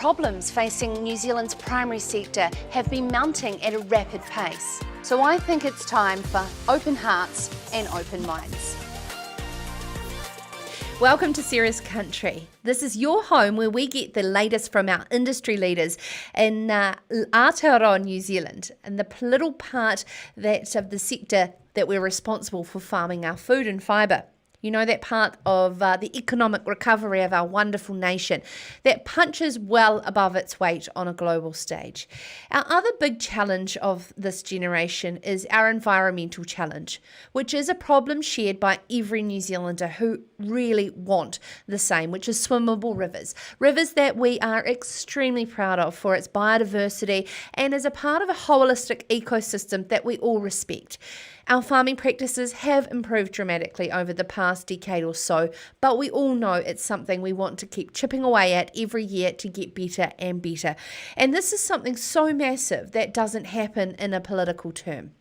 problems facing New Zealand's primary sector have been mounting at a rapid pace. So I think it's time for open hearts and open minds. Welcome to Sarah's Country. This is your home where we get the latest from our industry leaders in Aotearoa, New Zealand, and the little part that of the sector that we're responsible for farming our food and fibre. You know, that part of the economic recovery of our wonderful nation that punches well above its weight on a global stage. Our other big challenge of this generation is our environmental challenge, which is a problem shared by every New Zealander who really want the same, which is swimmable rivers. Rivers that we are extremely proud of for its biodiversity and as a part of a holistic ecosystem that we all respect. Our farming practices have improved dramatically over the past decade or so, but we all know it's something we want to keep chipping away at every year to get better and better. And this is something so massive that doesn't happen in a political term.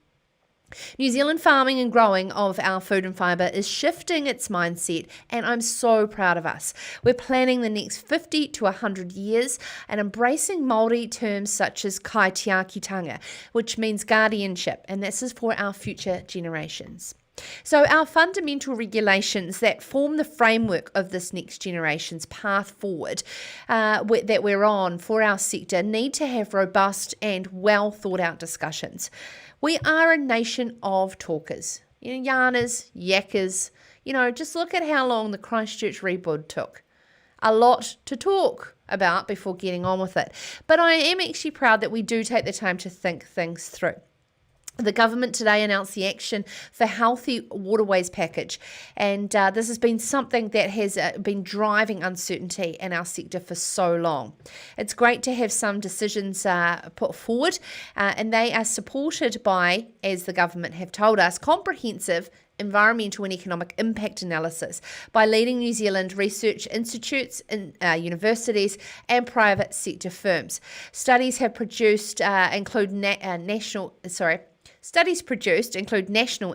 New Zealand farming and growing of our food and fibre is shifting its mindset, and I'm so proud of us. We're planning the next 50 to 100 years and embracing Māori terms such as kaitiakitanga, which means guardianship, and this is for our future generations. So our fundamental regulations that form the framework of this next generation's path forward that we're on for our sector need to have robust and well thought out discussions. We are a nation of talkers, yarners, yakkers. Just look at how long the Christchurch rebuild took. A lot to talk about before getting on with it. But I am actually proud that we do take the time to think things through. The government today announced the Action for Healthy Waterways package, and this has been something that has been driving uncertainty in our sector for so long. It's great to have some decisions put forward, and they are supported by, as the government have told us, comprehensive environmental and economic impact analysis by leading New Zealand research institutes, universities and private sector firms. Studies produced include national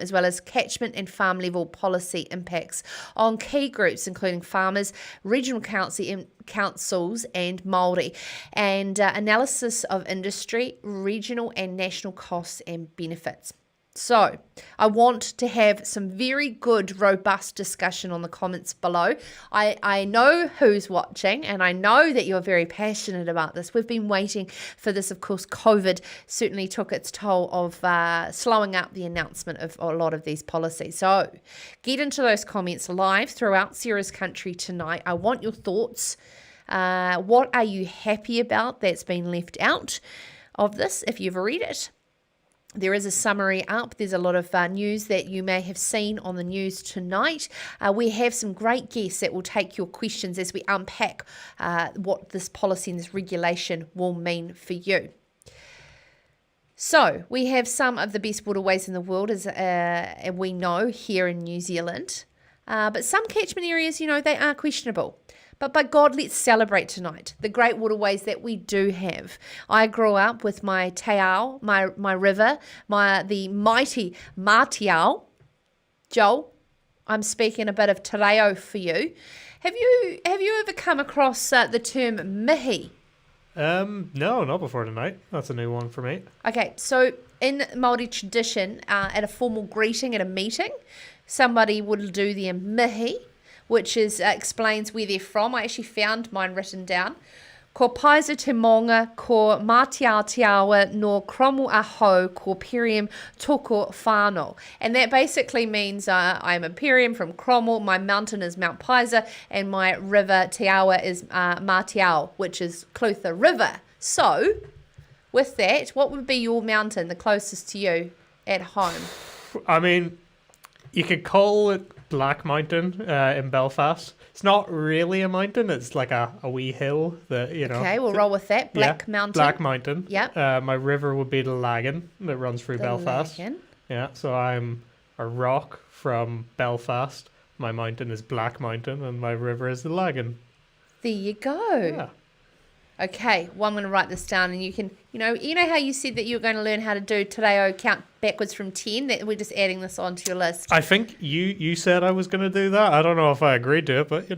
as well as catchment and farm level policy impacts on key groups including farmers, regional councils and Māori, and analysis of industry, regional and national costs and benefits. So I want to have some very good, robust discussion on the comments below. I know who's watching and I know that you're very passionate about this. We've been waiting for this. Of course, COVID certainly took its toll of slowing up the announcement of a lot of these policies. So get into those comments live throughout Sarah's Country tonight. I want your thoughts. What are you happy about that's been left out of this if you've read it? There is a summary up. There's a lot of news that you may have seen on the news tonight. We have some great guests that will take your questions as we unpack what this policy and this regulation will mean for you. So we have some of the best waterways in the world, as we know, here in New Zealand. But some catchment areas, they are questionable. But by God, let's celebrate tonight the great waterways that we do have. I grew up with my te ao, my river, the mighty Mātiao. Joel, I'm speaking a bit of te reo for you. Have you ever come across the term mihi? No, not before tonight. That's a new one for me. Okay, so in Māori tradition, at a formal greeting at a meeting, somebody would do their mihi, which explains where they're from. I actually found mine written down. Ko paisa te monga, ko Mātiao te awa, no kromu aho, ko Perium toko whānau. And that basically means I'm a Perium from Cromwell, my mountain is Mount Paisa, and my river te awa is Mātiao, which is Clutha River. So, with that, what would be your mountain, the closest to you at home? I mean, you could call it Black Mountain in Belfast. It's not really a mountain. It's like a wee hill that, Okay, we'll roll with that. Black Mountain. Black Mountain. Yep. My river would be the Lagan that runs through Belfast. Lagan. Yeah, so I'm a rock from Belfast. My mountain is Black Mountain and my river is the Lagan. There you go. Yeah. Okay, well, I'm going to write this down, and you can, you know how you said that you were going to learn how to do te reo count backwards from 10, that we're just adding this onto your list. I think you said I was going to do that. I don't know if I agreed to it, but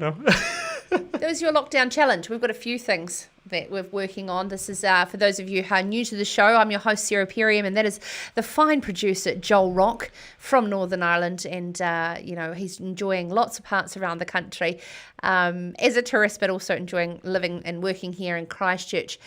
That was your lockdown challenge. We've got a few things that we're working on. This is for those of you who are new to the show. I'm your host, Sarah Perium, and that is the fine producer, Joel Rock, from Northern Ireland. And, he's enjoying lots of parts around the country as a tourist, but also enjoying living and working here in Christchurch.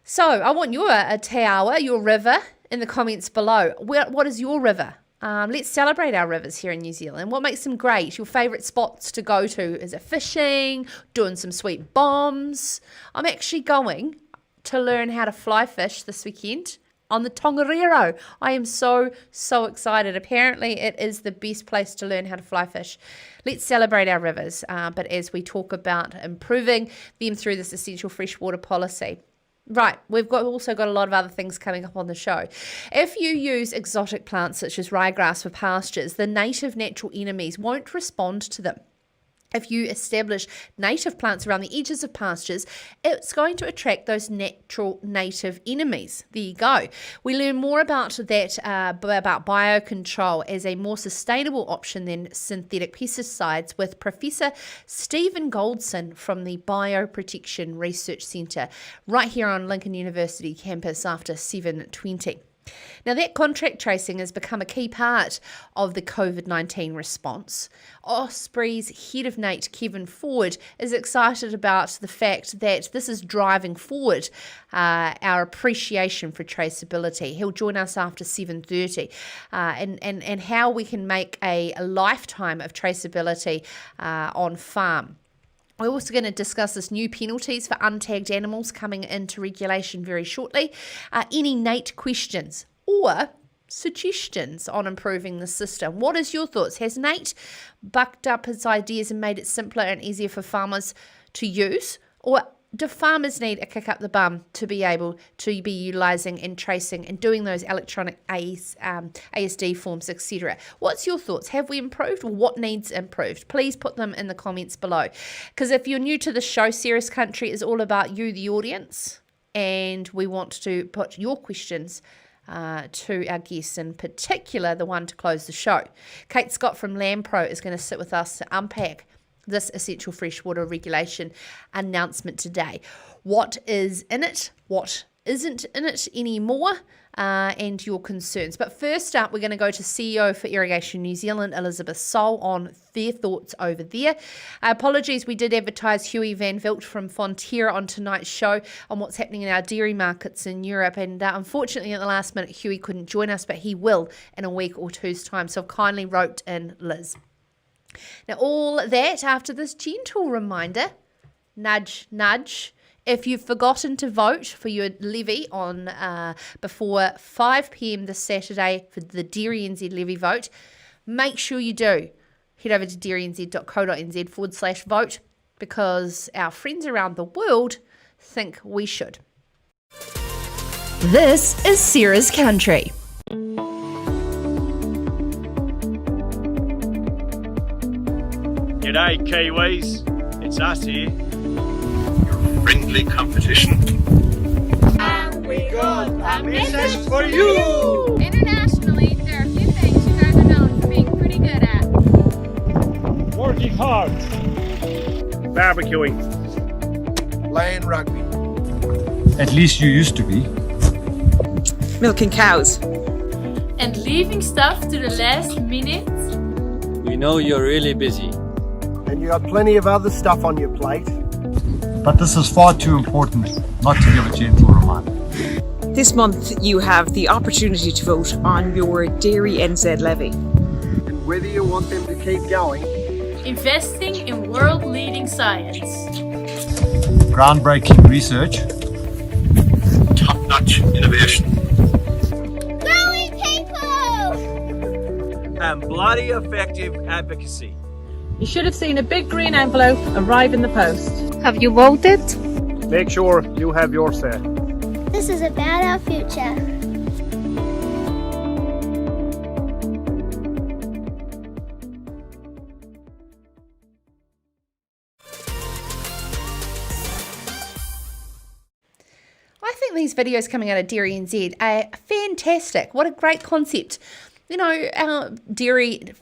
So I want your te awa, your river, in the comments below. What is your river? Let's celebrate our rivers here in New Zealand. What makes them great? Your favourite spots to go to? Is it fishing? Doing some sweet bombs? I'm actually going to learn how to fly fish this weekend on the Tongariro. I am so excited. Apparently it is the best place to learn how to fly fish. Let's celebrate our rivers, but as we talk about improving them through this essential freshwater policy. Right, we've also got a lot of other things coming up on the show. If you use exotic plants such as ryegrass for pastures, the native natural enemies won't respond to them. If you establish native plants around the edges of pastures, it's going to attract those natural native enemies. There you go. We learn more about that, about biocontrol as a more sustainable option than synthetic pesticides with Professor Stephen Goldson from the Bioprotection Research Centre right here on Lincoln University campus after 7:20. Now, that contract tracing has become a key part of the COVID-19 response. OSPRI's head of NAIT, Kevin Ford, is excited about the fact that this is driving forward our appreciation for traceability. He'll join us after 7:30 and how we can make a lifetime of traceability on farm. We're also going to discuss this new penalties for untagged animals coming into regulation very shortly. Any NAIT questions or suggestions on improving the system? What is your thoughts? Has NAIT bucked up his ideas and made it simpler and easier for farmers to use? Or do farmers need a kick up the bum to be able to be utilising and tracing and doing those electronic ASD forms, etc.? What's your thoughts? Have we improved or what needs improved? Please put them in the comments below. Because if you're new to the show, Sarah's Country is all about you, the audience, and we want to put your questions to our guests, in particular the one to close the show. Kate Scott from Lampro is going to sit with us to unpack this essential freshwater regulation announcement today. What is in it? What isn't in it anymore? And your concerns. But first up, we're going to go to CEO for Irrigation New Zealand, Elizabeth Soul, on their thoughts over there. Apologies, we did advertise Huey van Vliet from Fonterra on tonight's show on what's happening in our dairy markets in Europe. And unfortunately, at the last minute, Huey couldn't join us, but he will in a week or two's time. So I've kindly roped in Liz. Now, all that after this gentle reminder, nudge, nudge, if you've forgotten to vote for your levy on before 5 p.m. this Saturday for the Dairy NZ levy vote, make sure you do. Head over to dairynz.co.nz/vote because our friends around the world think we should. This is Sarah's Country. G'day Kiwis, it's us here. Friendly competition. And we got a message for you! Internationally, there are a few things you guys are known for being pretty good at. Working hard. Barbecuing. Playing rugby. At least you used to be. Milking cows. And leaving stuff to the last minute. We know you're really busy. And you got plenty of other stuff on your plate. But this is far too important not to give a gentle reminder. This month you have the opportunity to vote on your Dairy NZ levy. And whether you want them to keep going, Investing in world-leading science. Groundbreaking research. Top-notch innovation. Growing people! And bloody effective advocacy. You should have seen a big green envelope arrive in the post. Have you voted? Make sure you have your say. This is about our future. I think these videos coming out of Dairy NZ are fantastic. What a great concept. You know, our dairy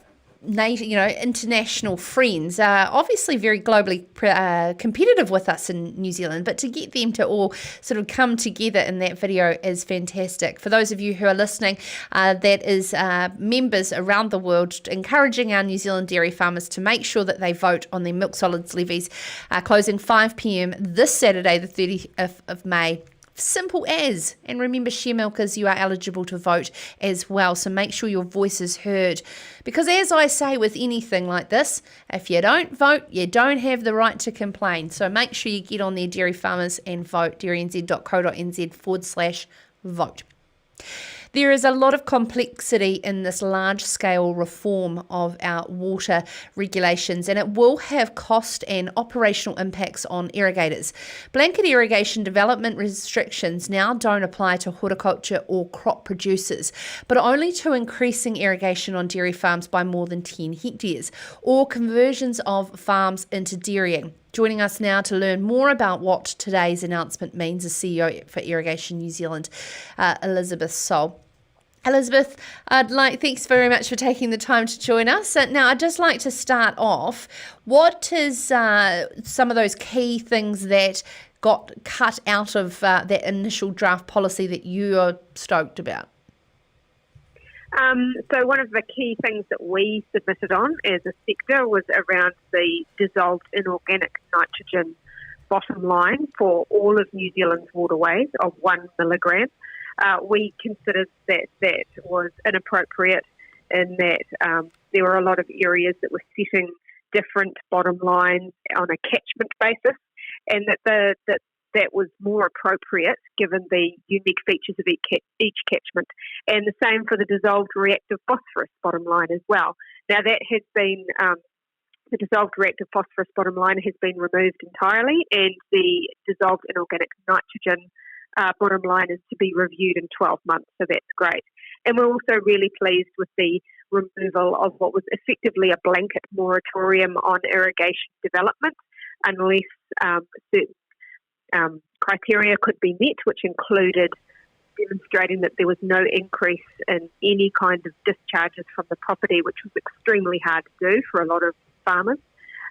international friends are obviously very globally competitive with us in New Zealand, but to get them to all sort of come together in that video is fantastic. For those of you who are listening, that is members around the world encouraging our New Zealand dairy farmers to make sure that they vote on their milk solids levies, closing 5 p.m. this Saturday, the 30th of May. Simple as. And remember, share milkers, you are eligible to vote as well. So make sure your voice is heard. Because as I say with anything like this, if you don't vote, you don't have the right to complain. So make sure you get on there, dairy farmers, and vote. dairynz.co.nz/vote. There is a lot of complexity in this large-scale reform of our water regulations, and it will have cost and operational impacts on irrigators. Blanket irrigation development restrictions now don't apply to horticulture or crop producers, but only to increasing irrigation on dairy farms by more than 10 hectares, or conversions of farms into dairying. Joining us now to learn more about what today's announcement means is CEO for Irrigation New Zealand, Elizabeth Soul. Elizabeth, thanks very much for taking the time to join us. Now, I'd just like to start off. What is some of those key things that got cut out of that initial draft policy that you are stoked about? So one of the key things that we submitted on as a sector was around the dissolved inorganic nitrogen bottom line for all of New Zealand's waterways of 1 milligram. We considered that was inappropriate in that there were a lot of areas that were setting different bottom lines on a catchment basis, and that was more appropriate given the unique features of each catchment. And the same for the dissolved reactive phosphorus bottom line as well. Now that has been, the dissolved reactive phosphorus bottom line has been removed entirely, and the dissolved inorganic nitrogen bottom line is to be reviewed in 12 months, so that's great. And we're also really pleased with the removal of what was effectively a blanket moratorium on irrigation development unless certain criteria could be met, which included demonstrating that there was no increase in any kind of discharges from the property, which was extremely hard to do for a lot of farmers.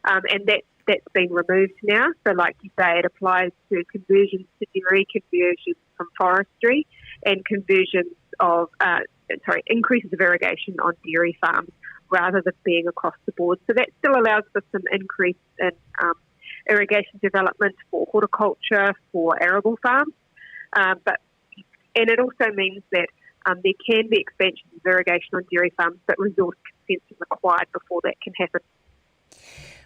And that's been removed now. So like you say, it applies to conversions to dairy, conversions from forestry, and conversions of, increases of irrigation on dairy farms rather than being across the board. So that still allows for some increase in irrigation development for horticulture, for arable farms. And it also means that there can be expansions of irrigation on dairy farms, but resource consent is required before that can happen.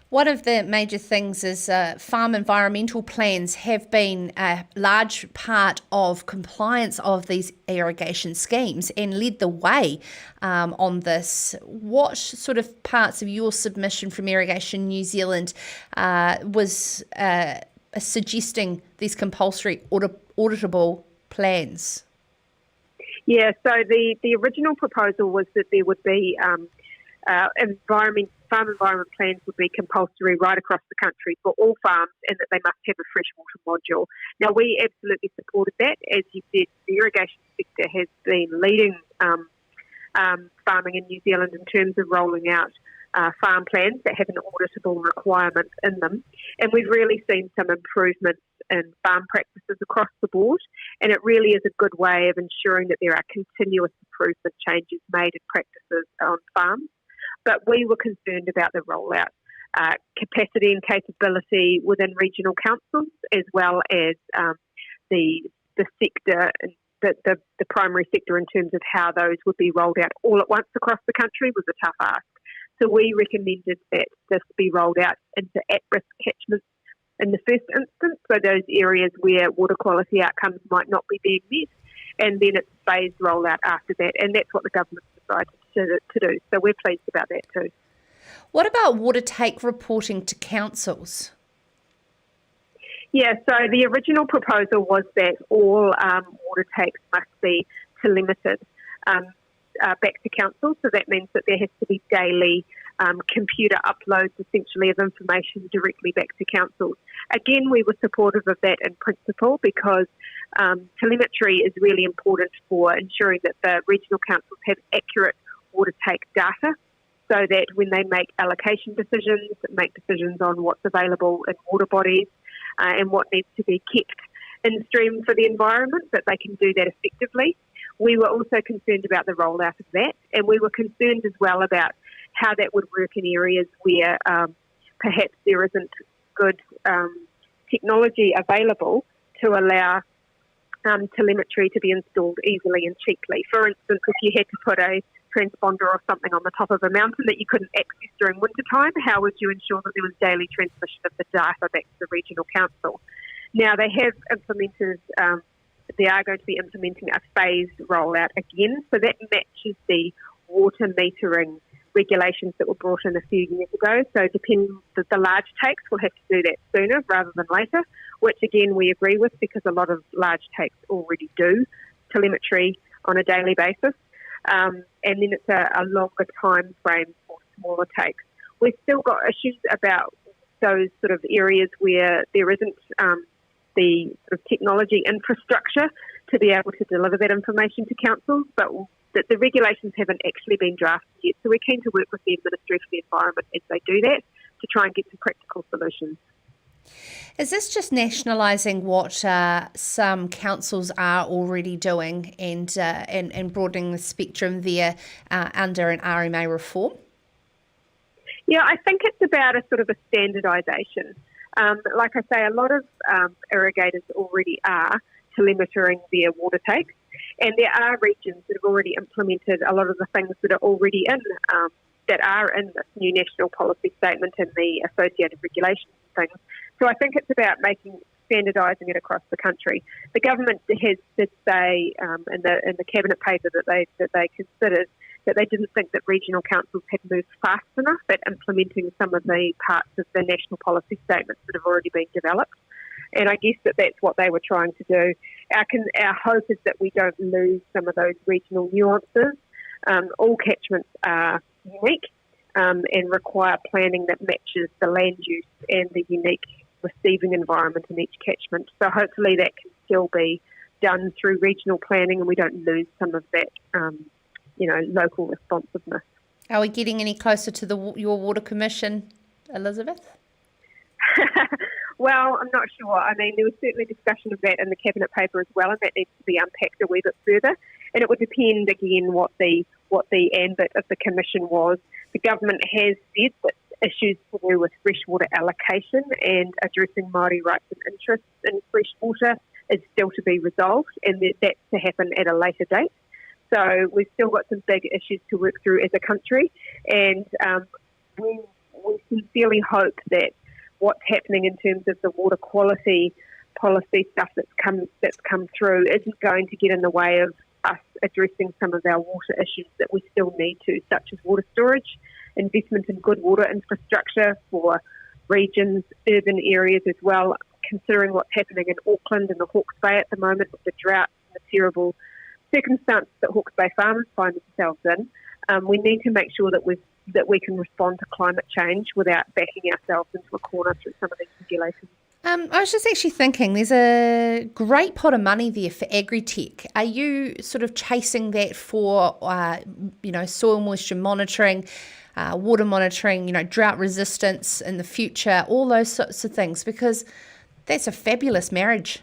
One of the major things is farm environmental plans have been a large part of compliance of these irrigation schemes and led the way on this. What sort of parts of your submission from Irrigation New Zealand was suggesting these compulsory auditable plans? Yeah, so the original proposal was that there would be farm environment plans would be compulsory right across the country for all farms, and that they must have a freshwater module. Now, we absolutely supported that. As you said, the irrigation sector has been leading farming in New Zealand in terms of rolling out farm plans that have an auditable requirement in them. And we've really seen some improvements in farm practices across the board, and it really is a good way of ensuring that there are continuous improvement changes made in practices on farms. But we were concerned about the rollout, capacity and capability within regional councils, as well as the sector, the primary sector, in terms of how those would be rolled out all at once across the country was a tough ask. So we recommended that this be rolled out into at-risk catchments in the first instance, so those areas where water quality outcomes might not be being met, and then it's phased rollout after that, and that's what the government decided to do. So we're pleased about that too. What about water take reporting to councils? Yeah, so the original proposal was that all water takes must be telemated back to council, so that means that there has to be daily computer uploads, essentially, of information directly back to councils. Again, we were supportive of that in principle because telemetry is really important for ensuring that the regional councils have accurate water take data so that when they make allocation decisions, make decisions on what's available in water bodies and what needs to be kept in stream for the environment, that they can do that effectively. We were also concerned about the rollout of that, and we were concerned as well about how that would work in areas where perhaps there isn't good technology available to allow telemetry to be installed easily and cheaply. For instance, if you had to put a transponder or something on the top of a mountain that you couldn't access during winter time, how would you ensure that there was daily transmission of the data back to the regional council? Now, they have implemented, they are going to be implementing a phased rollout again, so that matches the water metering regulations that were brought in a few years ago. So depending, the large takes will have to do that sooner rather than later, which again we agree with because a lot of large takes already do telemetry on a daily basis. And then it's a longer time frame for smaller takes. We've still got issues about those sort of areas where there isn't the sort of technology infrastructure to be able to deliver that information to councils, but the regulations haven't actually been drafted yet. So we're keen to work with the Ministry for the Environment as they do that to try and get some practical solutions. Is this just nationalising what some councils are already doing and broadening the spectrum there under an RMA reform? Yeah, I think it's about a sort of a standardisation. Like I say, a lot of irrigators already are telemetering their water takes, and there are regions that have already implemented a lot of the things that are already in that are in this new national policy statement and the associated regulations and things. So I think it's about standardising it across the country. The government did say in the cabinet paper that they considered that they didn't think that regional councils had moved fast enough at implementing some of the parts of the national policy statements that have already been developed. And I guess that's what they were trying to do. Our hope is that we don't lose some of those regional nuances. All catchments are unique and require planning that matches the land use and the unique receiving environment in each catchment. So hopefully that can still be done through regional planning and we don't lose some of that, local responsiveness. Are we getting any closer to your Water Commission, Elizabeth? Well, I'm not sure. I mean, there was certainly discussion of that in the cabinet paper as well, and that needs to be unpacked a wee bit further. And it would depend again what the ambit of the commission was. The government has said that issues to do with freshwater allocation and addressing Māori rights and interests in freshwater is still to be resolved, and that's to happen at a later date. So we've still got some big issues to work through as a country, and we sincerely hope that what's happening in terms of the water quality policy stuff that's come through isn't going to get in the way of us addressing some of our water issues that we still need to, such as water storage, investment in good water infrastructure for regions, urban areas as well, considering what's happening in Auckland and the Hawke's Bay at the moment with the drought and the terrible circumstances that Hawke's Bay farmers find themselves in. We need to make sure that we can respond to climate change without backing ourselves into a corner through some of these regulations. I was just actually thinking there's a great pot of money there for agri-tech. Are you sort of chasing that for, soil moisture monitoring, water monitoring, drought resistance in the future, all those sorts of things? Because that's a fabulous marriage.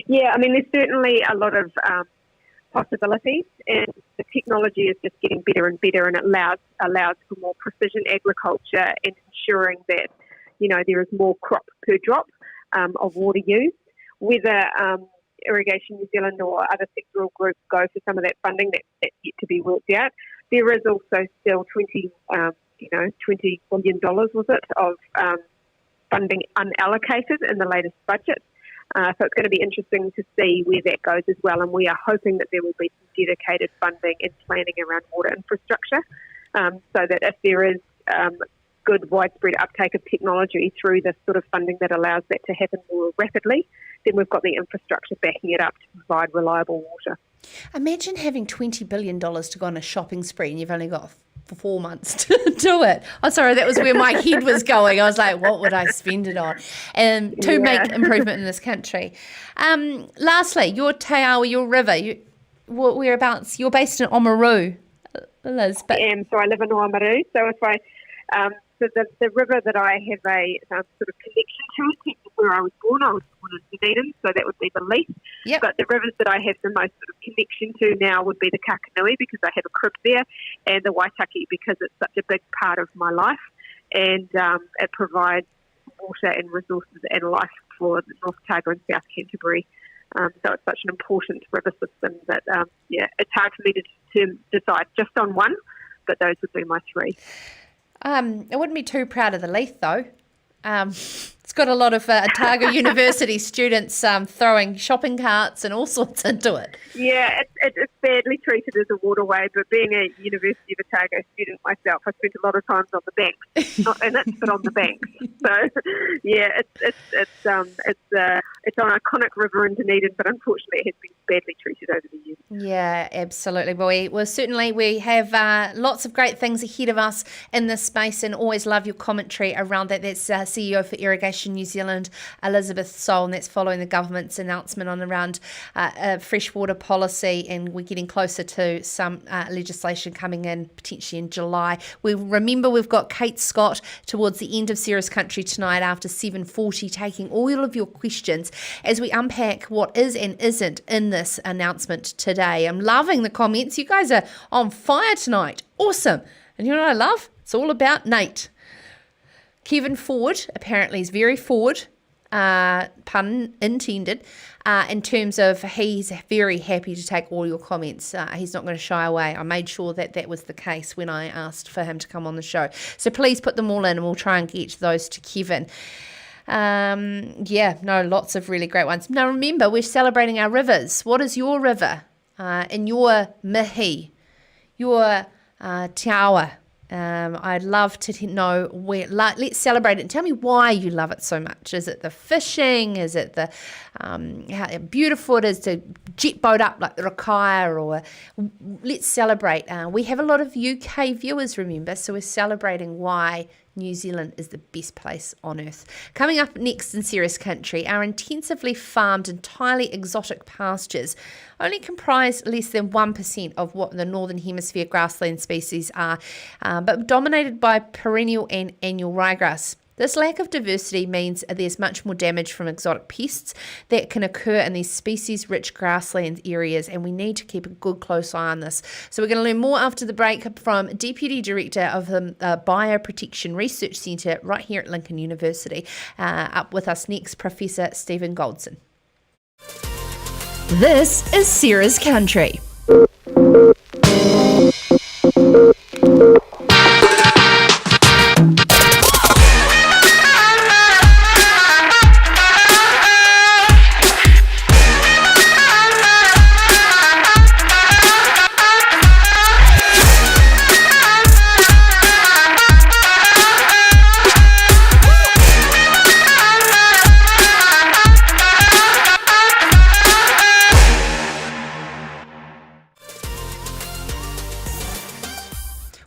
Yeah, I mean, there's certainly a lot of possibilities, and the technology is just getting better and better, and it allows for more precision agriculture and ensuring that there is more crop per drop of water used. Whether Irrigation New Zealand or other sectoral groups go for some of that funding, that's yet to be worked out. There is also still $20 billion, was it, of funding unallocated in the latest budget. So it's going to be interesting to see where that goes as well, and we are hoping that there will be some dedicated funding and planning around water infrastructure, so that if there is good widespread uptake of technology through this sort of funding that allows that to happen more rapidly, then we've got the infrastructure backing it up to provide reliable water. Imagine having $20 billion to go on a shopping spree and you've only got 4 months to do it. Oh, sorry, that was where my head was going. I was like, what would I spend it on? To make improvement in this country. Lastly, your Te Awa, your river, whereabouts? You're based in Oamaru. Elizabeth. So I live in Oamaru. So if so the river that I have a sort of connection to in terms of where I was born in Dunedin, so that would be the Leith. Yep. But the rivers that I have the most sort of connection to now would be the Kakanui, because I have a crib there, and the Waitaki, because it's such a big part of my life, and it provides water and resources and life for the North Otago and South Canterbury. So it's such an important river system that, it's hard for me to decide just on one, but those would be my three. I wouldn't be too proud of the Leith, though. It's got a lot of Otago University students throwing shopping carts and all sorts into it. Yeah, it's badly treated as a waterway, but being a University of Otago student myself, I spent a lot of times on the banks, not in it, but on the banks. So, yeah, it's an iconic river in Dunedin, but unfortunately it has been badly treated over the years. Yeah, absolutely. Well, certainly we have lots of great things ahead of us in this space, and always love your commentary around that. That's CEO for Irrigation New Zealand, Elizabeth Sol, and that's following the government's announcement on around freshwater policy, and we're getting closer to some legislation coming in potentially in July. Remember we've got Kate Scott towards the end of Sarah's Country tonight after 7:40, taking all of your questions as we unpack what is and isn't in this announcement today. I'm loving the comments. You guys are on fire tonight. Awesome. And you know what I love? It's all about NAIT. Kevin Ford apparently is very forward, pun intended, in terms of he's very happy to take all your comments. He's not going to shy away. I made sure that was the case when I asked for him to come on the show. So please put them all in, and we'll try and get those to Kevin. Lots of really great ones. Now remember, we're celebrating our rivers. What is your river in your mihi, your te awa? I'd love to know where. Let's celebrate it and tell me why you love it so much. Is it the fishing? Is it the how beautiful it is to jet boat up like the Rakaia? Or let's celebrate. We have a lot of UK viewers, remember, so we're celebrating why New Zealand is the best place on earth. Coming up next in Sarah's Country, our intensively farmed, entirely exotic pastures only comprise less than 1% of what the Northern Hemisphere grassland species are, but dominated by perennial and annual ryegrass. This lack of diversity means there's much more damage from exotic pests that can occur in these species-rich grassland areas, and we need to keep a good close eye on this. So we're going to learn more after the break from Deputy Director of the Bioprotection Research Centre right here at Lincoln University. Up with us next, Professor Stephen Goldson. This is Sarah's Country.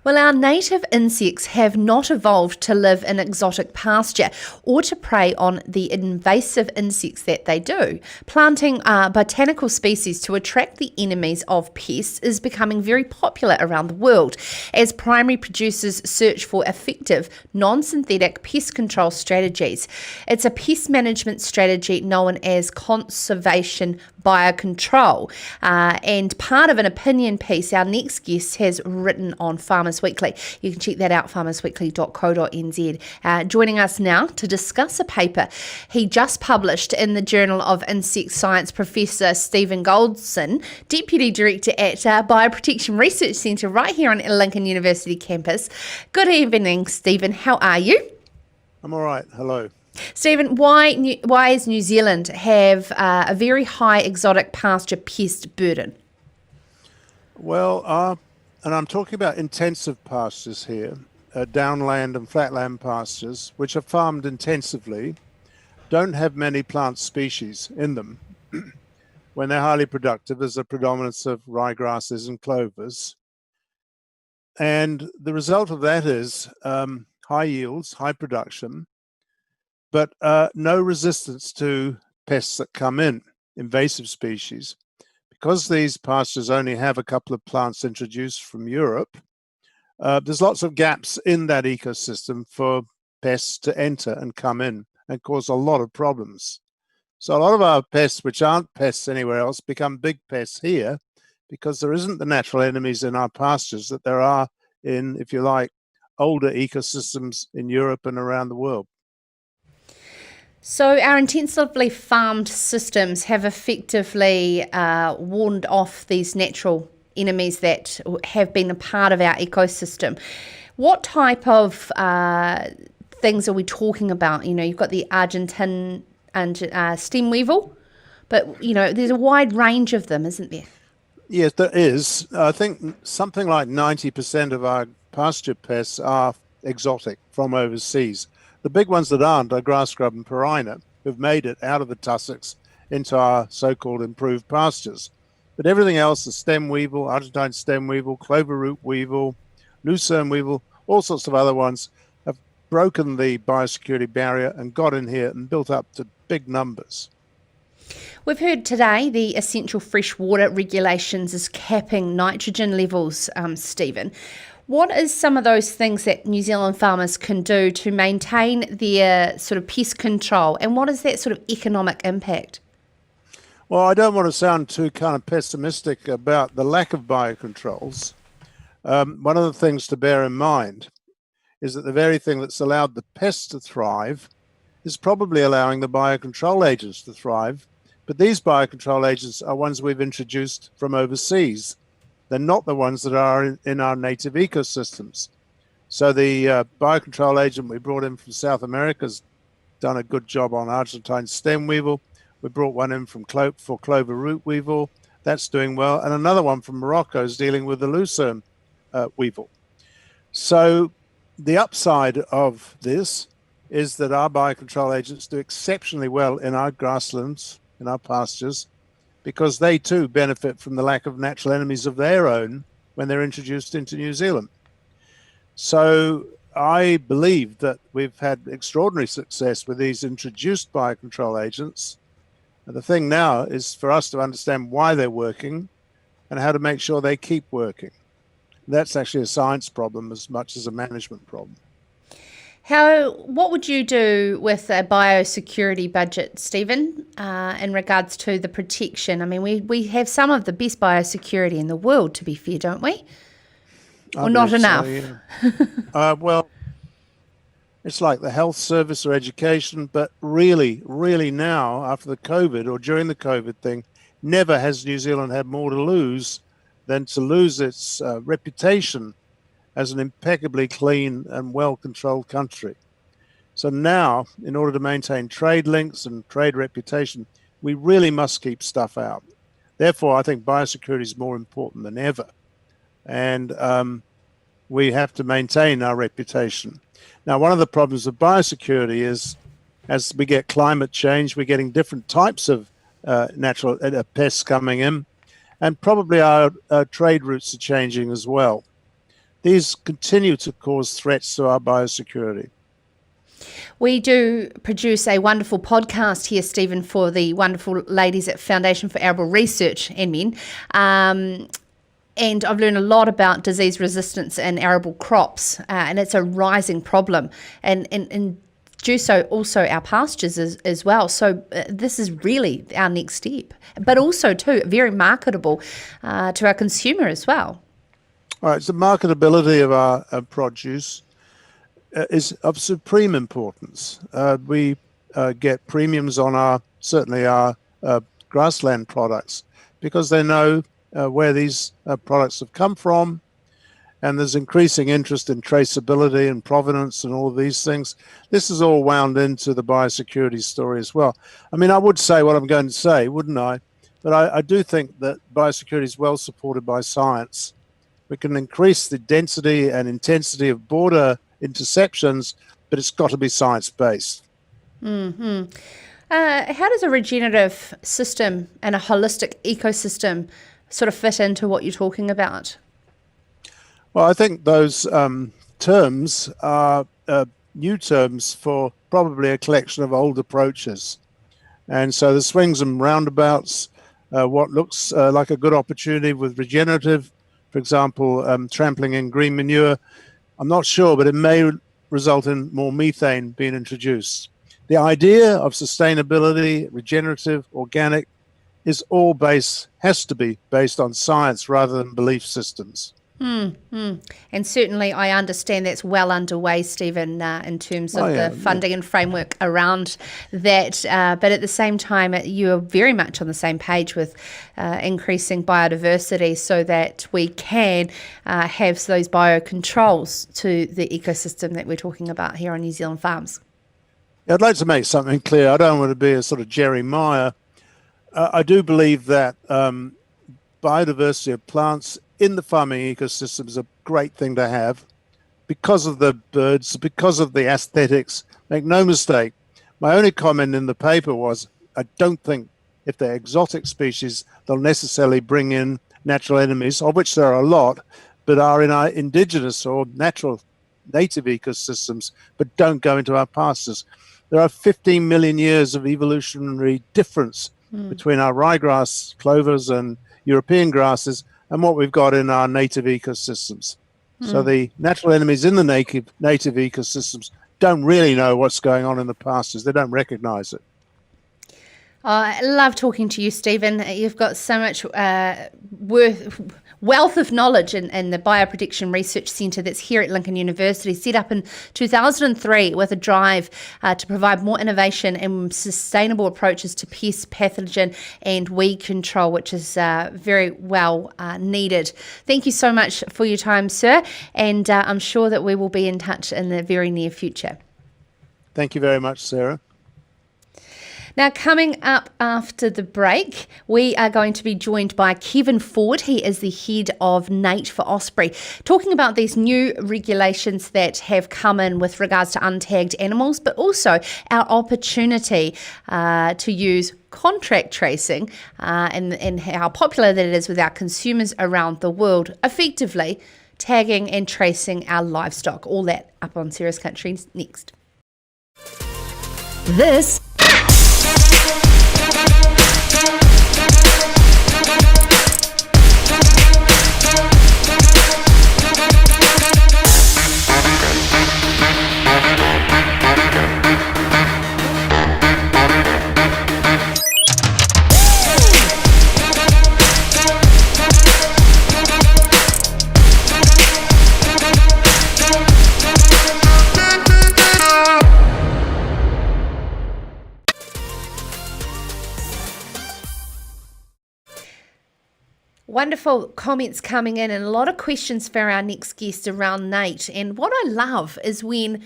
Well, our native insects have not evolved to live in exotic pasture or to prey on the invasive insects that they do. Planting botanical species to attract the enemies of pests is becoming very popular around the world as primary producers search for effective, non-synthetic pest control strategies. It's a pest management strategy known as conservation biocontrol, and part of an opinion piece our next guest has written on Farmers Weekly. You can check that out, farmersweekly.co.nz. Joining us now to discuss a paper he just published in the Journal of Insect Science, Professor Stephen Goldson, Deputy Director at Bioprotection Research Centre right here on Lincoln University campus. Good evening, Stephen. How are you? I'm all right. Hello. Stephen, why does New Zealand have a very high exotic pasture pest burden? Well, and I'm talking about intensive pastures here, downland and flatland pastures, which are farmed intensively, don't have many plant species in them. When they're highly productive, there's a predominance of ryegrasses and clovers. And the result of that is high yields, high production, but no resistance to pests that come in, invasive species. Because these pastures only have a couple of plants introduced from Europe, there's lots of gaps in that ecosystem for pests to enter and come in and cause a lot of problems. So a lot of our pests, which aren't pests anywhere else, become big pests here because there isn't the natural enemies in our pastures that there are in, if you like, older ecosystems in Europe and around the world. So our intensively farmed systems have effectively warned off these natural enemies that have been a part of our ecosystem. What type of things are we talking about? You know, you've got the Argentine and stem weevil, but, you know, there's a wide range of them, isn't there? Yes, there is. I think something like 90% of our pasture pests are exotic from overseas. The big ones that aren't are grass grub and perina, who've made it out of the tussocks into our so-called improved pastures. But everything else, the stem weevil, Argentine stem weevil, clover root weevil, lucerne weevil, all sorts of other ones have broken the biosecurity barrier and got in here and built up to big numbers. We've heard today the essential freshwater regulations is capping nitrogen levels, Stephen. What is some of those things that New Zealand farmers can do to maintain their sort of pest control, and what is that sort of economic impact? Well, I don't want to sound too kind of pessimistic about the lack of biocontrols. One of the things to bear in mind is that the very thing that's allowed the pests to thrive is probably allowing the biocontrol agents to thrive. But these biocontrol agents are ones we've introduced from overseas. They're not the ones that are in our native ecosystems. So the biocontrol agent we brought in from South America has done a good job on Argentine stem weevil. We brought one in from for clover root weevil. That's doing well. And another one from Morocco is dealing with the lucerne weevil. So the upside of this is that our biocontrol agents do exceptionally well in our grasslands, in our pastures, because they too benefit from the lack of natural enemies of their own when they're introduced into New Zealand. So I believe that we've had extraordinary success with these introduced biocontrol agents. And the thing now is for us to understand why they're working and how to make sure they keep working. That's actually a science problem as much as a management problem. What would you do with a biosecurity budget, Stephen, in regards to the protection? I mean, we have some of the best biosecurity in the world, to be fair, don't we? Or not enough? So, yeah. Well, it's like the health service or education, but really, really now, after the COVID or during the COVID thing, never has New Zealand had more to lose than to lose its reputation as an impeccably clean and well-controlled country. So now, in order to maintain trade links and trade reputation, we really must keep stuff out. Therefore, I think biosecurity is more important than ever. And we have to maintain our reputation. Now, one of the problems of biosecurity is as we get climate change, we're getting different types of natural pests coming in, and probably our trade routes are changing as well. These continue to cause threats to our biosecurity. We do produce a wonderful podcast here, Stephen, for the wonderful ladies at Foundation for Arable Research and men. And I've learned a lot about disease resistance in arable crops, and it's a rising problem. And do so also our pastures as well. So this is really our next step, but also too very marketable to our consumer as well. All right, so marketability of our produce is of supreme importance. We get premiums on certainly our grassland products because they know where these products have come from, and there's increasing interest in traceability and provenance and all of these things. This is all wound into the biosecurity story as well. I mean, I would say what I'm going to say, wouldn't I? But I do think that biosecurity is well supported by science. We can increase the density and intensity of border interceptions, but it's got to be science-based. Mm-hmm. How does a regenerative system and a holistic ecosystem sort of fit into what you're talking about? Well, I think those terms are new terms for probably a collection of old approaches. And so the swings and roundabouts, what looks like a good opportunity with regenerative for example, trampling in green manure, I'm not sure, but it may result in more methane being introduced. The idea of sustainability, regenerative, organic, has to be based on science rather than belief systems. And certainly I understand that's well underway, Stephen, in terms of the funding and framework around that. But at the same time, you're very much on the same page with increasing biodiversity so that we can have those biocontrols to the ecosystem that we're talking about here on New Zealand farms. I'd like to make something clear. I don't want to be a sort of Jeremiah. I do believe that biodiversity of plants in the farming ecosystem is a great thing to have because of the birds, because of the aesthetics. Make no mistake, my only comment in the paper was I don't think if they're exotic species, they'll necessarily bring in natural enemies, of which there are a lot, but are in our indigenous or natural native ecosystems, but don't go into our pastures. There are 15 million years of evolutionary difference between our ryegrass, clovers, and European grasses and what we've got in our native ecosystems. So the natural enemies in the native ecosystems don't really know what's going on in the pastures. They don't recognize it. I love talking to you, Stephen. You've got so much wealth of knowledge in the Bioprediction Research Centre that's here at Lincoln University, set up in 2003 with a drive to provide more innovation and sustainable approaches to pest, pathogen and weed control, which is very well needed. Thank you so much for your time, sir, and I'm sure that we will be in touch in the very near future. Thank you very much, Sarah. Now, coming up after the break, we are going to be joined by Kevin Ford. He is the head of NAIT for OSPRI, talking about these new regulations that have come in with regards to untagged animals, but also our opportunity to use contract tracing and how popular that is with our consumers around the world, effectively tagging and tracing our livestock. All that up on Sarah's Country next. This Wonderful comments coming in and a lot of questions for our next guest around NAIT. And what I love is when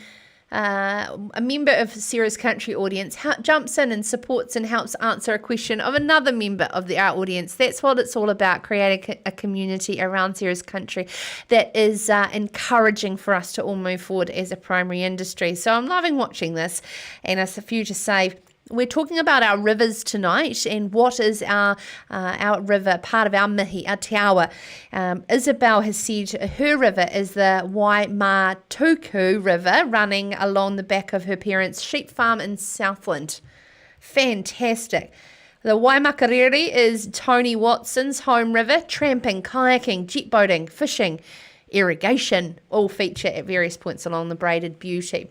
a member of Sarah's Country audience jumps in and supports and helps answer a question of another member of our audience. That's what it's all about, creating a community around Sarah's Country that is encouraging for us to all move forward as a primary industry. So I'm loving watching this, and it's a few to say. We're talking about our rivers tonight and what is our river, part of our mihi, our te awa. Isabel has said her river is the Waimatuku River running along the back of her parents' sheep farm in Southland. Fantastic. The Waimakariri is Tony Watson's home river. Tramping, kayaking, jet boating, fishing, irrigation all feature at various points along the Braided Beauty.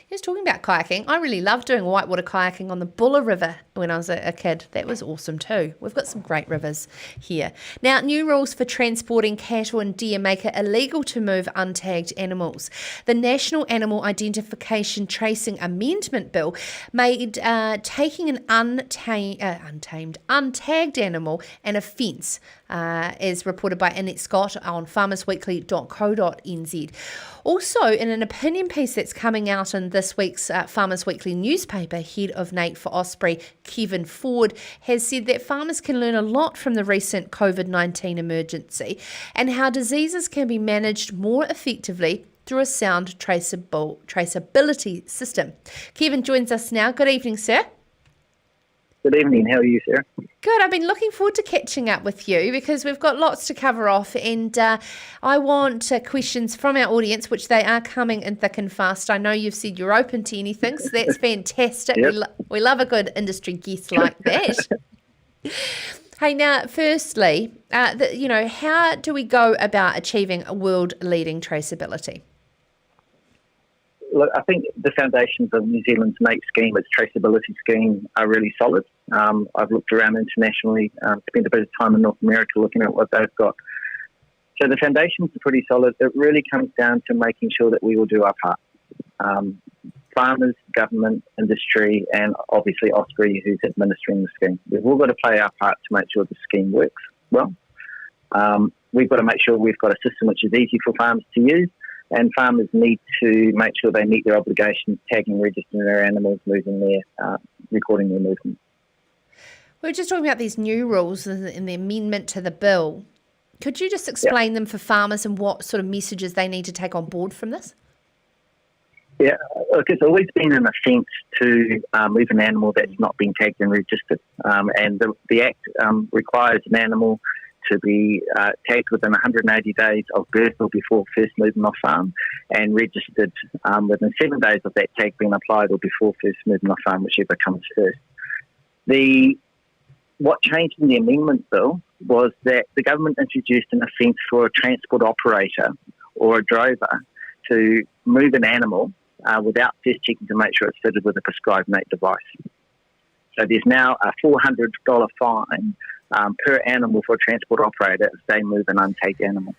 He was talking about kayaking. I really loved doing whitewater kayaking on the Buller River when I was a kid. That was awesome too. We've got some great rivers here. Now, new rules for transporting cattle and deer make it illegal to move untagged animals. The National Animal Identification Tracing Amendment Bill made taking an untagged animal an offence, as reported by Annette Scott on farmersweekly.co.nz. Also, in an opinion piece that's coming out in this week's Farmers Weekly newspaper, head of NAIT for OSPRI, Kevin Ford, has said that farmers can learn a lot from the recent COVID-19 emergency and how diseases can be managed more effectively through a sound traceability system. Kevin joins us now. Good evening, sir. Good evening. How are you, Sarah? Good. I've been looking forward to catching up with you because we've got lots to cover off, and I want questions from our audience, which they are coming in thick and fast. I know you've said you're open to anything, so that's fantastic. Yep. We love a good industry guest like that. Hey, now, firstly, how do we go about achieving a world-leading traceability? Look, I think the foundations of New Zealand's NAIT scheme, its traceability scheme, are really solid. I've looked around internationally, spent a bit of time in North America looking at what they've got. So the foundations are pretty solid. It really comes down to making sure that we will do our part. Farmers, government, industry, and obviously OSPRI, who's administering the scheme. We've all got to play our part to make sure the scheme works well. We've got to make sure we've got a system which is easy for farmers to use, and farmers need to make sure they meet their obligations, tagging, registering their animals, moving their, recording their movement. We're just talking about these new rules in the amendment to the bill. Could you just explain them for farmers and what sort of messages they need to take on board from this? Yeah, look, it's always been an offence to move an animal that's not been tagged and registered. And the Act requires an animal to be tagged within 180 days of birth or before first moving off farm, and registered within 7 days of that tag being applied or before first moving off farm, whichever comes first. What changed in the amendment bill was that the government introduced an offence for a transport operator or a drover to move an animal without first checking to make sure it's fitted with a prescribed NAIT device. So there's now a $400 fine per animal for a transport operator if they move an untagged animal.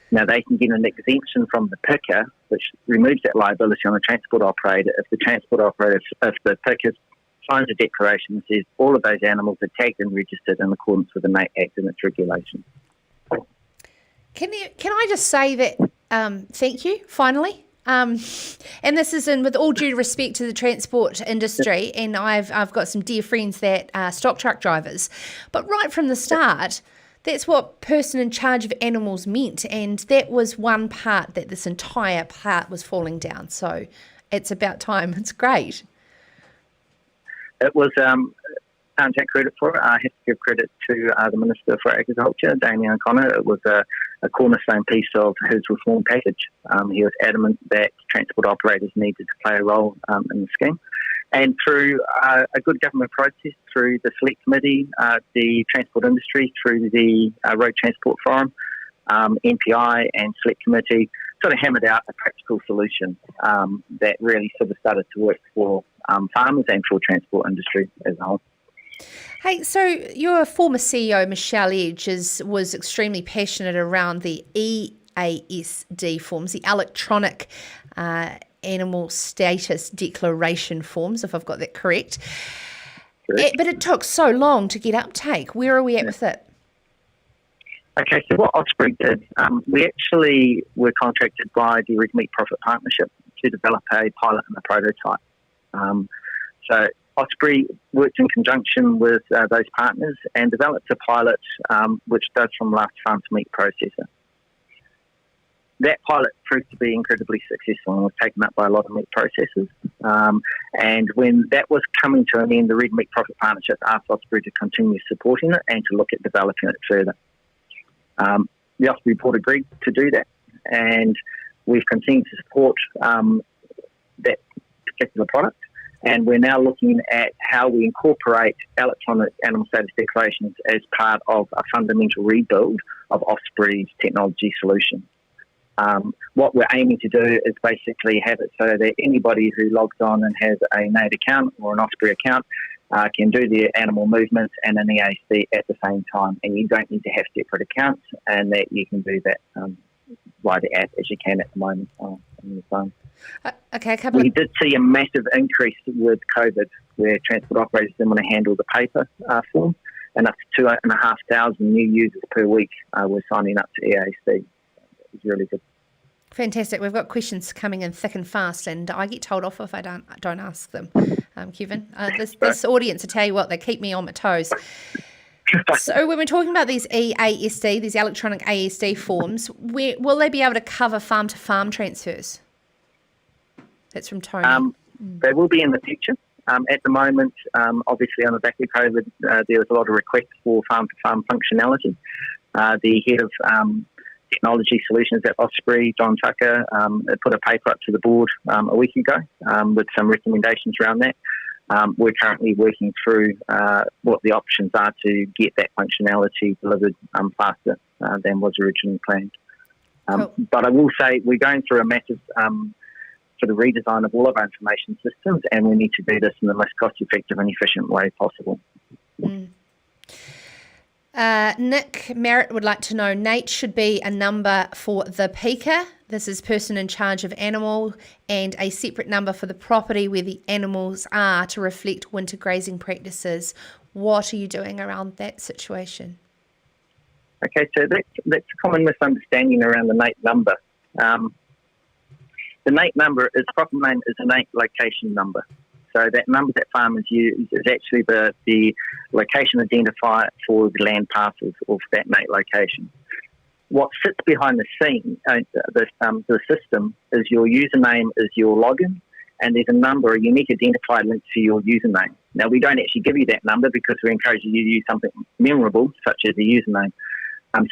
Now they can get an exemption from the picker, which removes that liability on the transport operator if the picker signs a declaration that says all of those animals are tagged and registered in accordance with the NAIT Act and its regulations. Can I just say that thank you, finally. And this is with all due respect to the transport industry, and I've got some dear friends that are stock truck drivers. But right from the start, that's what person in charge of animals meant, and that was one part that this entire part was falling down. So it's about time. It's great. It was, can't take credit for it. I have to give credit to the Minister for Agriculture, Damien O'Connor. It was a cornerstone piece of his reform package. He was adamant that transport operators needed to play a role in the scheme. And through a good government process, through the Select Committee, the transport industry, through the Road Transport Forum, NPI and Select Committee, sort of hammered out a practical solution that really sort of started to work for farmers and for transport industry as a whole. Hey, so your former CEO, Michelle Edge, was extremely passionate around the EASD forms, the electronic animal status declaration forms, if I've got that correct. But it took so long to get uptake. Where are we at with it? Okay, so what OSPRI did, we actually were contracted by the Red Meat Profit Partnership to develop a pilot and a prototype. So OSPRI worked in conjunction with those partners and developed a pilot which does from last farm to meat processor. That pilot proved to be incredibly successful and was taken up by a lot of meat processors. And when that was coming to an end, the Red Meat Profit Partnership asked OSPRI to continue supporting it and to look at developing it further. The OSPRI board agreed to do that, and we've continued to support that particular product. And we're now looking at how we incorporate electronic animal status declarations as part of a fundamental rebuild of OSPRI's technology solution. What we're aiming to do is basically have it so that anybody who logs on and has a NAIT account or an OSPRI account can do their animal movements and an EASD at the same time. And you don't need to have separate accounts, and that you can do that via the app as you can at the moment on your phone. We did see a massive increase with COVID, where transport operators didn't want to handle the paper form, and up to 2,500 new users per week were signing up to EASD. It was really good. Fantastic. We've got questions coming in thick and fast, and I get told off if I don't ask them, Kevin. This audience, I tell you what, they keep me on my toes. So when we're talking about these EASD, these electronic EASD forms, will they be able to cover farm-to-farm transfers? That's from Tony. They will be in the future. At the moment, obviously on the back of COVID, there was a lot of requests for farm-to-farm functionality. The head of technology solutions at OSPRI, John Tucker, put a paper up to the board a week ago with some recommendations around that. we're currently working through what the options are to get that functionality delivered faster than was originally planned. Cool. But I will say we're going through a massive sort of redesign of all of our information systems, and we need to do this in the most cost-effective and efficient way possible. Nick Merritt would like to know, NAIT should be a number for the peaker. This is person in charge of animal, and a separate number for the property where the animals are to reflect winter grazing practices. What are you doing around that situation? Okay, so that's a common misunderstanding around the NAIT number. The NAIT number, its proper name is a NAIT location number. So that number that farmers use is actually the location identifier for the land parcels of that NAIT location. What sits behind the scene, the system, is your username is your login, and there's a number, a unique identifier linked to your username. Now, we don't actually give you that number because we encourage you to use something memorable, such as a username.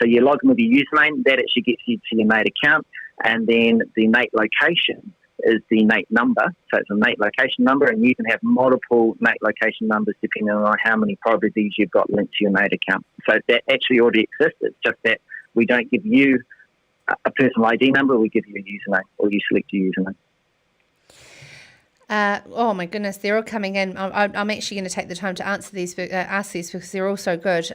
So you log in with your username, that actually gets you to your NAIT account, and then the NAIT location is the NAIT number. So it's a NAIT location number, and you can have multiple NAIT location numbers depending on how many properties you've got linked to your NAIT account. So that actually already exists. It's just that we don't give you a personal ID number, we give you a username, or you select your username. Oh my goodness, they're all coming in. I'm actually going to take the time to answer these, ask these because they're all so good.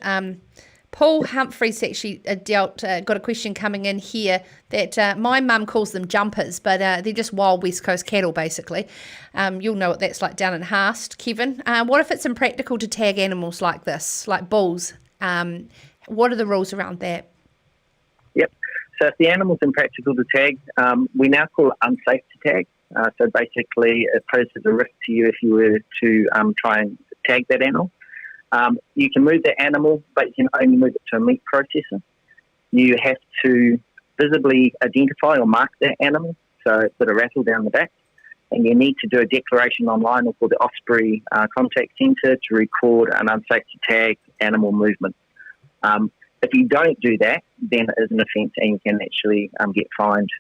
Paul Humphreys actually got a question coming in here that my mum calls them jumpers, but they're just wild West Coast cattle, basically. You'll know what that's like down in Haast, Kevin. What if it's impractical to tag animals like this, like bulls? What are the rules around that? Yep. So if the animal's impractical to tag, we now call it unsafe to tag. So basically, it poses a risk to you if you were to try and tag that animal. You can move the animal, but you can only move it to a meat processor. You have to visibly identify or mark that animal, so put a rattle down the back, and you need to do a declaration online or call the OSPRI contact centre to record an unsafe to tag animal movement. If you don't do that, then it is an offence and you can actually get fined.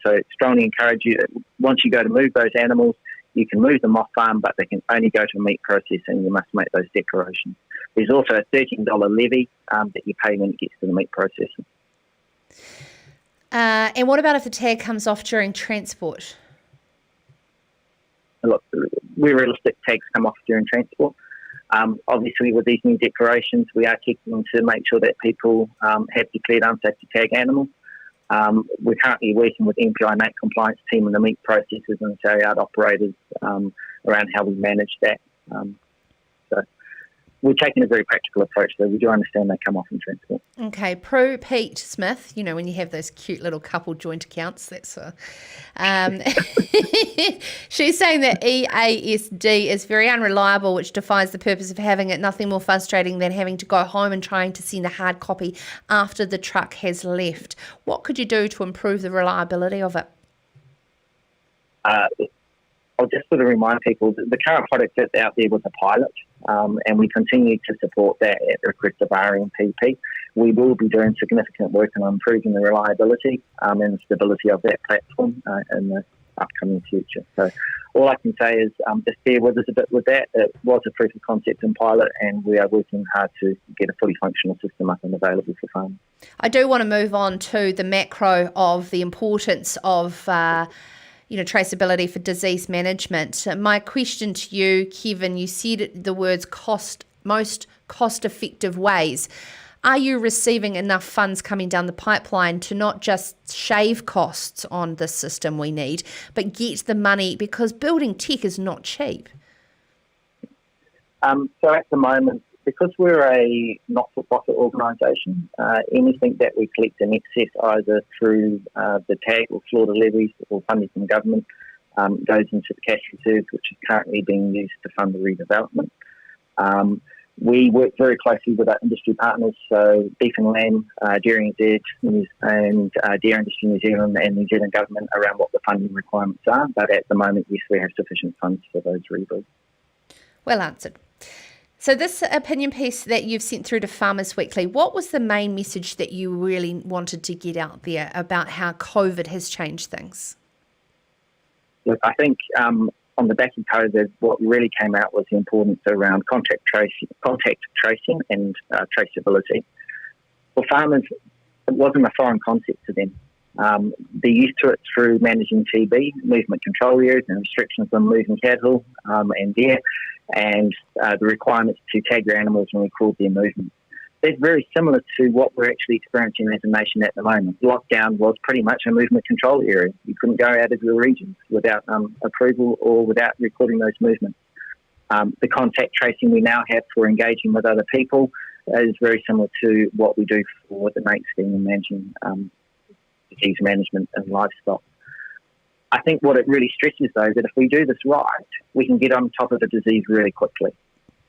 So strongly encourage you, once you go to move those animals, you can move them off farm, but they can only go to a meat processor and you must make those declarations. There's also a $13 levy that you pay when it gets to the meat processor. And what about if the tag comes off during transport? Look, we're realistic, tags come off during transport. Obviously, with these new declarations, we are checking to make sure that people have declared unsafe to tag animals. We're currently working with MPI NAIT compliance team and the meat processors and carry-out operators around how we manage that. So we're taking a very practical approach, though. We do understand they come off in transport. Okay, Pro Pete Smith, you know, when you have those cute little couple joint accounts, that's she's saying that EASD is very unreliable, which defies the purpose of having it. Nothing more frustrating than having to go home and trying to send a hard copy after the truck has left. What could you do to improve the reliability of it? I'll just sort of remind people that the current product that's out there was a pilot, and we continue to support that at the request of RMPP. We will be doing significant work on improving the reliability and the stability of that platform in the upcoming future. So all I can say is just bear with us a bit with that. It was a proof of concept and pilot, and we are working hard to get a fully functional system up and available for farmers. I do want to move on to the macro of the importance of traceability for disease management. My question to you, Kevin, you said the words most cost-effective ways. Are you receiving enough funds coming down the pipeline to not just shave costs on this system we need, but get the money, because building tech is not cheap? So at the moment, because we're a not-for-profit organisation, anything that we collect in excess either through the tag or slaughter levies or funding from government goes into the cash reserves, which is currently being used to fund the redevelopment. We work very closely with our industry partners, so Beef and Lamb, Dairy NZ, and Dairy Industry New Zealand and New Zealand Government around what the funding requirements are. But at the moment, yes, we have sufficient funds for those rebuilds. Well answered. So this opinion piece that you've sent through to Farmers Weekly, what was the main message that you really wanted to get out there about how COVID has changed things? Look, I think on the back of COVID, what really came out was the importance around contact tracing and traceability. For farmers, it wasn't a foreign concept to them. They're used to it through managing TB, movement control areas, and restrictions on moving cattle and deer, and the requirements to tag your animals and record their movement. That's very similar to what we're actually experiencing as a nation at the moment. Lockdown was pretty much a movement control area. You couldn't go out of your regions without approval or without recording those movements. The contact tracing we now have for engaging with other people is very similar to what we do for the NAIT scheme in managing disease management and livestock. I think what it really stresses, though, is that if we do this right, we can get on top of the disease really quickly.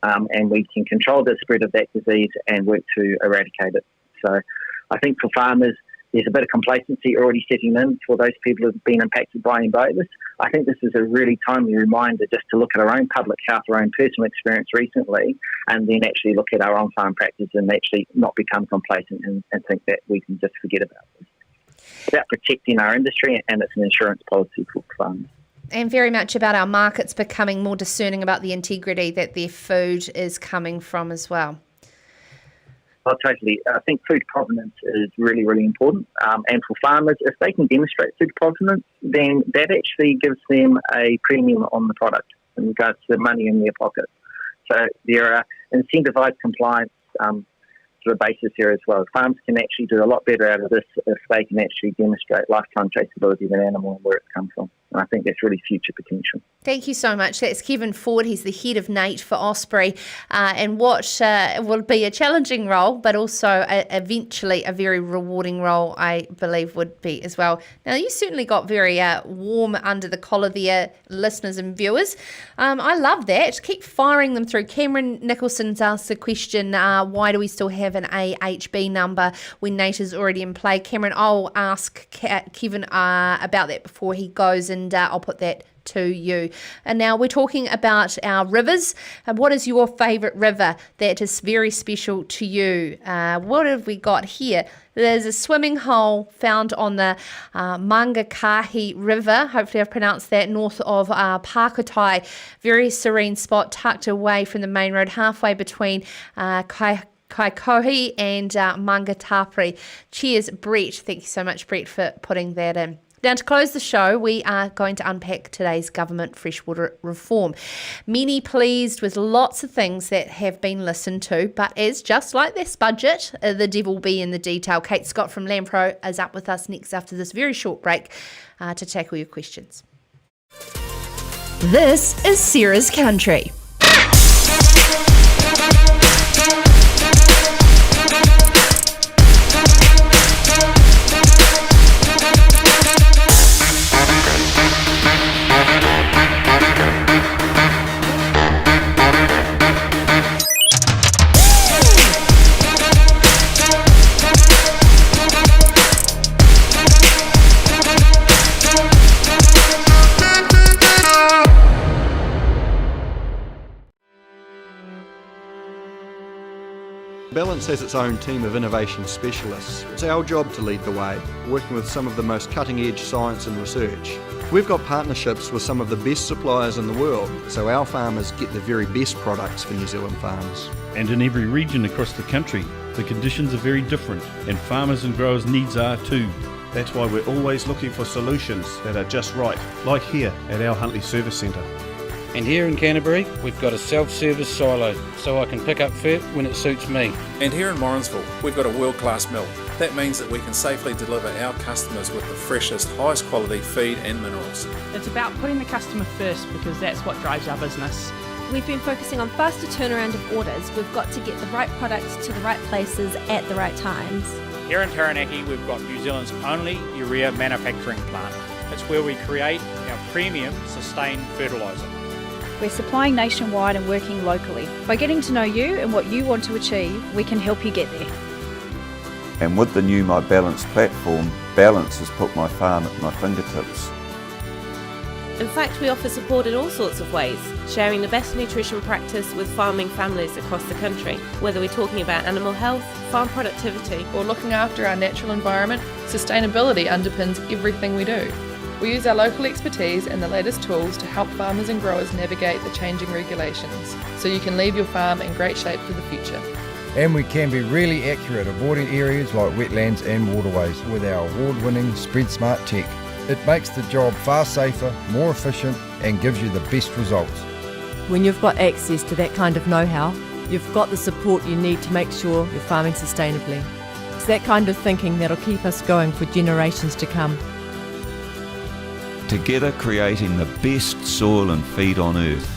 And we can control the spread of that disease and work to eradicate it. So I think for farmers, there's a bit of complacency already setting in for those people who have been impacted by embolius. I think this is a really timely reminder just to look at our own public health, our own personal experience recently, and then actually look at our on-farm practice and actually not become complacent and think that we can just forget about this. It's about protecting our industry, and it's an insurance policy for farmers. And very much about our markets becoming more discerning about the integrity that their food is coming from as well. Oh, totally. I think food provenance is really, really important. And for farmers, if they can demonstrate food provenance, then that actually gives them a premium on the product in regards to the money in their pocket. So there are incentivised compliance sort of basis here as well. Farms can actually do a lot better out of this if they can actually demonstrate lifetime traceability of an animal and where it's come from. And I think that's really future potential. Thank you so much. That's Kevin Ford. He's the head of NAIT for OSPRI, and what will be a challenging role, but also eventually a very rewarding role, I believe, would be as well. Now, you certainly got very warm under the collar there, listeners and viewers. I love that. Keep firing them through. Cameron Nicholson's asked the question, why do we still have an AHB number when NAIT is already in play? Cameron, I'll ask Kevin about that before he goes, and I'll put that to you. And now we're talking about our rivers. What is your favourite river that is very special to you? What have we got here? There's a swimming hole found on the Mangakahi River. Hopefully I've pronounced that, north of Pakotai. Very serene spot tucked away from the main road, halfway between Kaikohi and Mangatapri. Cheers, Brett. Thank you so much, Brett, for putting that in. Now, to close the show, we are going to unpack today's government freshwater reform. Many pleased with lots of things that have been listened to, but as just like this budget, the devil will be in the detail. Kate Scott from Lampro is up with us next after this very short break to tackle your questions. This is Sarah's Country. Balance has its own team of innovation specialists. It's our job to lead the way, working with some of the most cutting-edge science and research. We've got partnerships with some of the best suppliers in the world, so our farmers get the very best products for New Zealand farms. And in every region across the country, the conditions are very different, and farmers' and growers' needs are too. That's why we're always looking for solutions that are just right, like here at our Huntly Service Centre. And here in Canterbury, we've got a self-service silo, so I can pick up fat when it suits me. And here in Morrinsville, we've got a world-class mill. That means that we can safely deliver our customers with the freshest, highest quality feed and minerals. It's about putting the customer first, because that's what drives our business. We've been focusing on faster turnaround of orders. We've got to get the right products to the right places at the right times. Here in Taranaki, we've got New Zealand's only urea manufacturing plant. It's where we create our premium sustained fertiliser. We're supplying nationwide and working locally. By getting to know you and what you want to achieve, we can help you get there. And with the new My Balance platform, Balance has put my farm at my fingertips. In fact, we offer support in all sorts of ways, sharing the best nutrition practice with farming families across the country. Whether we're talking about animal health, farm productivity, or looking after our natural environment, sustainability underpins everything we do. We use our local expertise and the latest tools to help farmers and growers navigate the changing regulations, so you can leave your farm in great shape for the future. And we can be really accurate, avoiding areas like wetlands and waterways with our award-winning Spread Smart tech. It makes the job far safer, more efficient, and gives you the best results. When you've got access to that kind of know-how, you've got the support you need to make sure you're farming sustainably. It's that kind of thinking that'll keep us going for generations to come. Together creating the best soil and feed on earth.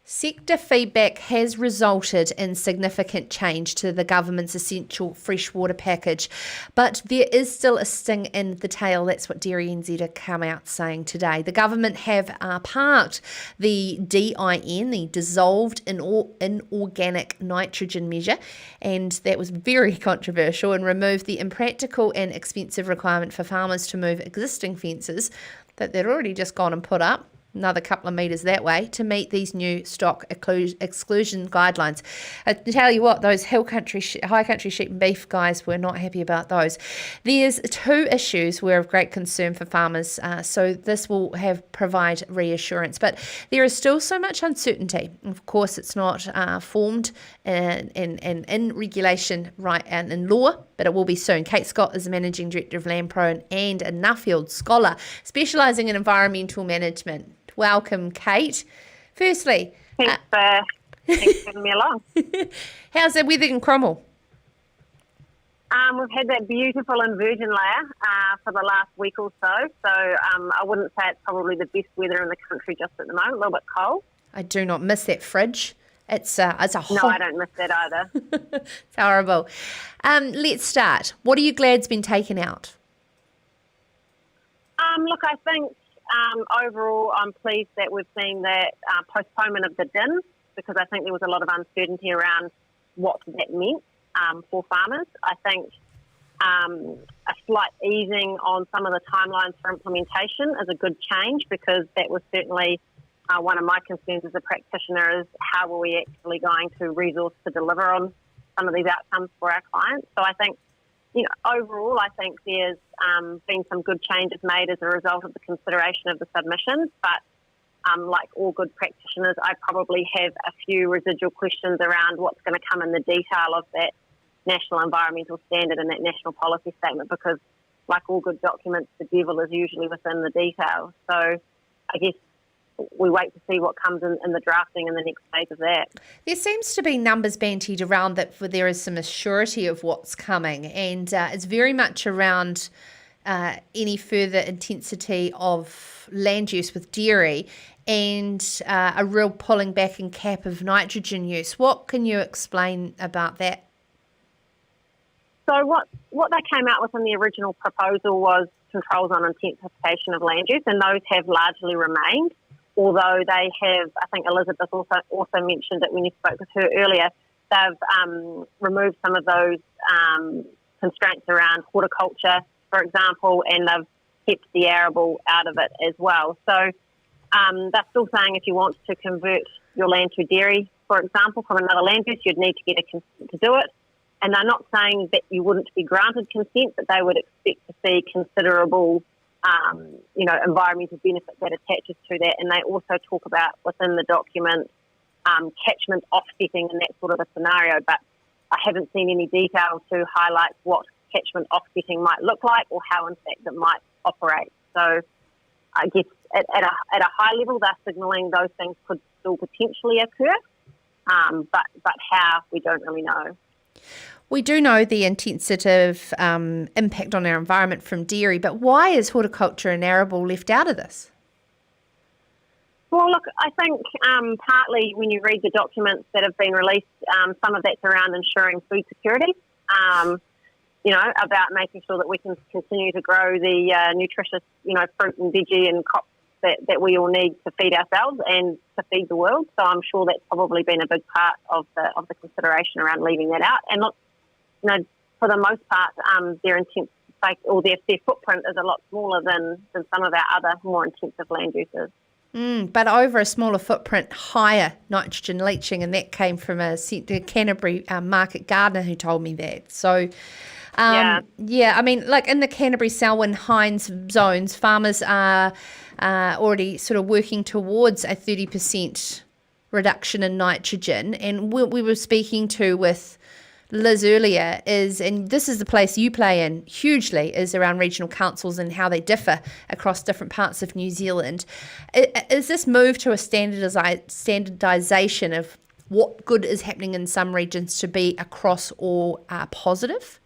Sector feedback has resulted in significant change to the government's essential freshwater package, but there is still a sting in the tail. That's what Dairy NZ have come out saying today. The government have parked the DIN, the dissolved inorganic nitrogen measure, and that was very controversial, and removed the impractical and expensive requirement for farmers to move existing fences that they'd already just gone and put up another couple of metres that way to meet these new stock exclusion guidelines. I tell you what, those high country sheep and beef guys were not happy about those. There's two issues were of great concern for farmers, so this will provide reassurance. But there is still so much uncertainty. Of course, it's not formed in regulation right and in law, but it will be soon. Kate Scott is the Managing Director of Landpro and a Nuffield scholar specialising in environmental management. Welcome, Kate. Firstly, thanks for having me along. How's the weather in Cromwell? We've had that beautiful inversion layer for the last week or so. So I wouldn't say it's probably the best weather in the country just at the moment. A little bit cold. I do not miss that fridge. It's a hot... No, I don't miss that either. It's horrible. Let's start. What are you glad's been taken out? Look, I think overall I'm pleased that we've seen that postponement of the DIN, because I think there was a lot of uncertainty around what that meant for farmers. I think a slight easing on some of the timelines for implementation is a good change, because that was certainly one of my concerns as a practitioner, is how are we actually going to resource to deliver on some of these outcomes for our clients. So I think, overall, I think there's been some good changes made as a result of the consideration of the submissions. But like all good practitioners, I probably have a few residual questions around what's going to come in the detail of that National Environmental Standard and that National Policy Statement, because like all good documents, the devil is usually within the detail. So I guess we wait to see what comes in the drafting and the next phase of that. There seems to be numbers bantied around that for there is some surety of what's coming, and it's very much around any further intensity of land use with dairy and a real pulling back and cap of nitrogen use. What can you explain about that? So what they came out with in the original proposal was controls on intensification of land use, and those have largely remained. Although they have, I think Elizabeth also mentioned it when you spoke with her earlier, they've removed some of those constraints around horticulture, for example, and they've kept the arable out of it as well. So they're still saying if you want to convert your land to dairy, for example, from another land use, you'd need to get a consent to do it. And they're not saying that you wouldn't be granted consent, but they would expect to see considerable environmental benefit that attaches to that. And they also talk about within the document catchment offsetting and that sort of a scenario, but I haven't seen any detail to highlight what catchment offsetting might look like or how in fact it might operate. So I guess at a high level they're signalling those things could still potentially occur, but how, we don't really know. We do know the intensive impact on our environment from dairy, but why is horticulture and arable left out of this? Well, look, I think partly when you read the documents that have been released, some of that's around ensuring food security, about making sure that we can continue to grow the nutritious, fruit and veggie and crops that we all need to feed ourselves and to feed the world. So I'm sure that's probably been a big part of the consideration around leaving that out. And look, for the most part, their footprint is a lot smaller than some of our other more intensive land uses. But over a smaller footprint, higher nitrogen leaching, and that came from a Canterbury market gardener who told me that. So, I mean, like in the Canterbury, Selwyn, Hines zones, farmers are already sort of working towards a 30% reduction in nitrogen. And what we were speaking to with Liz earlier and this is the place you play in hugely, is around regional councils and how they differ across different parts of New Zealand. Is this move to a standardisation of what good is happening in some regions to be across all positive?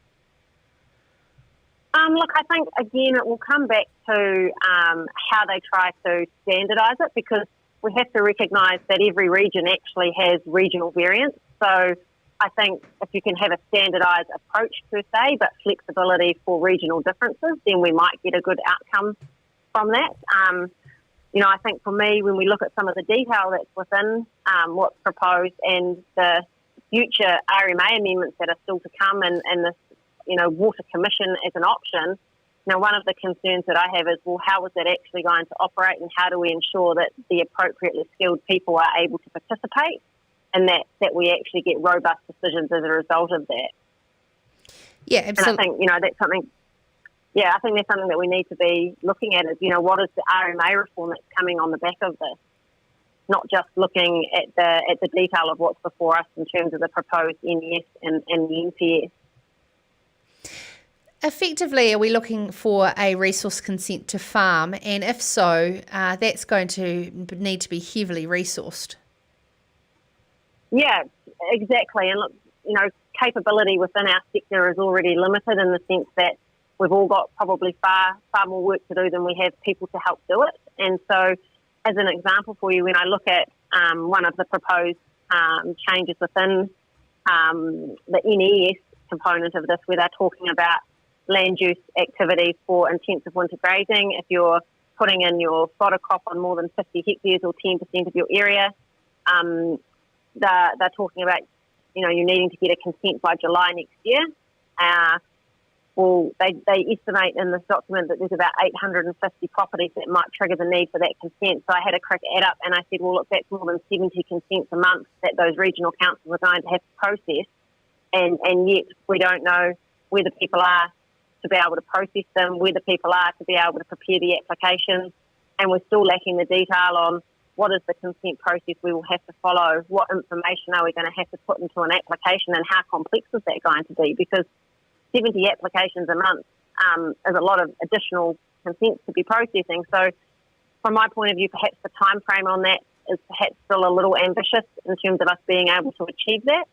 Look, I think, again, it will come back to how they try to standardise it, because we have to recognise that every region actually has regional variance. So I think if you can have a standardised approach per se, but flexibility for regional differences, then we might get a good outcome from that. I think for me, when we look at some of the detail that's within what's proposed and the future RMA amendments that are still to come, and this, water commission as an option, one of the concerns that I have is, well, how is that actually going to operate, and how do we ensure that the appropriately skilled people are able to participate, and that we actually get robust decisions as a result of that. Yeah, absolutely. And I think, that's something, I think that's something that we need to be looking at is, what is the RMA reform that's coming on the back of this? Not just looking at the detail of what's before us in terms of the proposed NES and the NPS. Effectively, are we looking for a resource consent to farm? And if so, that's going to need to be heavily resourced. Yeah, exactly. And look, capability within our sector is already limited in the sense that we've all got probably far more work to do than we have people to help do it. And so, as an example for you, when I look at one of the proposed changes within the NES component of this, where they're talking about land use activities for intensive winter grazing, if you're putting in your fodder crop on more than 50 hectares or 10% of your area, they're talking about, you needing to get a consent by July next year. Well, they estimate in this document that there's about 850 properties that might trigger the need for that consent. So I had a quick add up and I said, well, look, that's more than 70 consents a month that those regional councils are going to have to process. And yet we don't know where the people are to be able to process them, where the people are to be able to prepare the applications. And we're still lacking the detail on what is the consent process we will have to follow, what information are we going to have to put into an application, and how complex is that going to be? Because 70 applications a month is a lot of additional consents to be processing. So from my point of view, perhaps the time frame on that is perhaps still a little ambitious in terms of us being able to achieve that.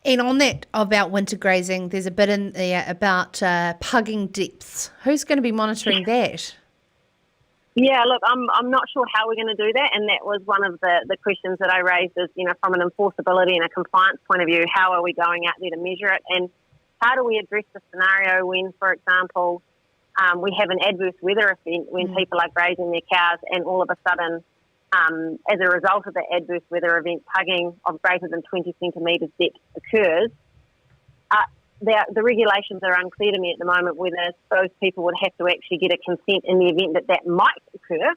And on that about winter grazing, there's a bit in there about pugging depths. Who's going to be monitoring that? Yeah, look, I'm not sure how we're going to do that, and that was one of the questions that I raised is, from an enforceability and a compliance point of view, how are we going out there to measure it, and how do we address the scenario when, for example, we have an adverse weather event when people are grazing their cows and all of a sudden, as a result of the adverse weather event, pugging of greater than 20 centimetres depth occurs. The regulations are unclear to me at the moment whether those people would have to actually get a consent in the event that might occur,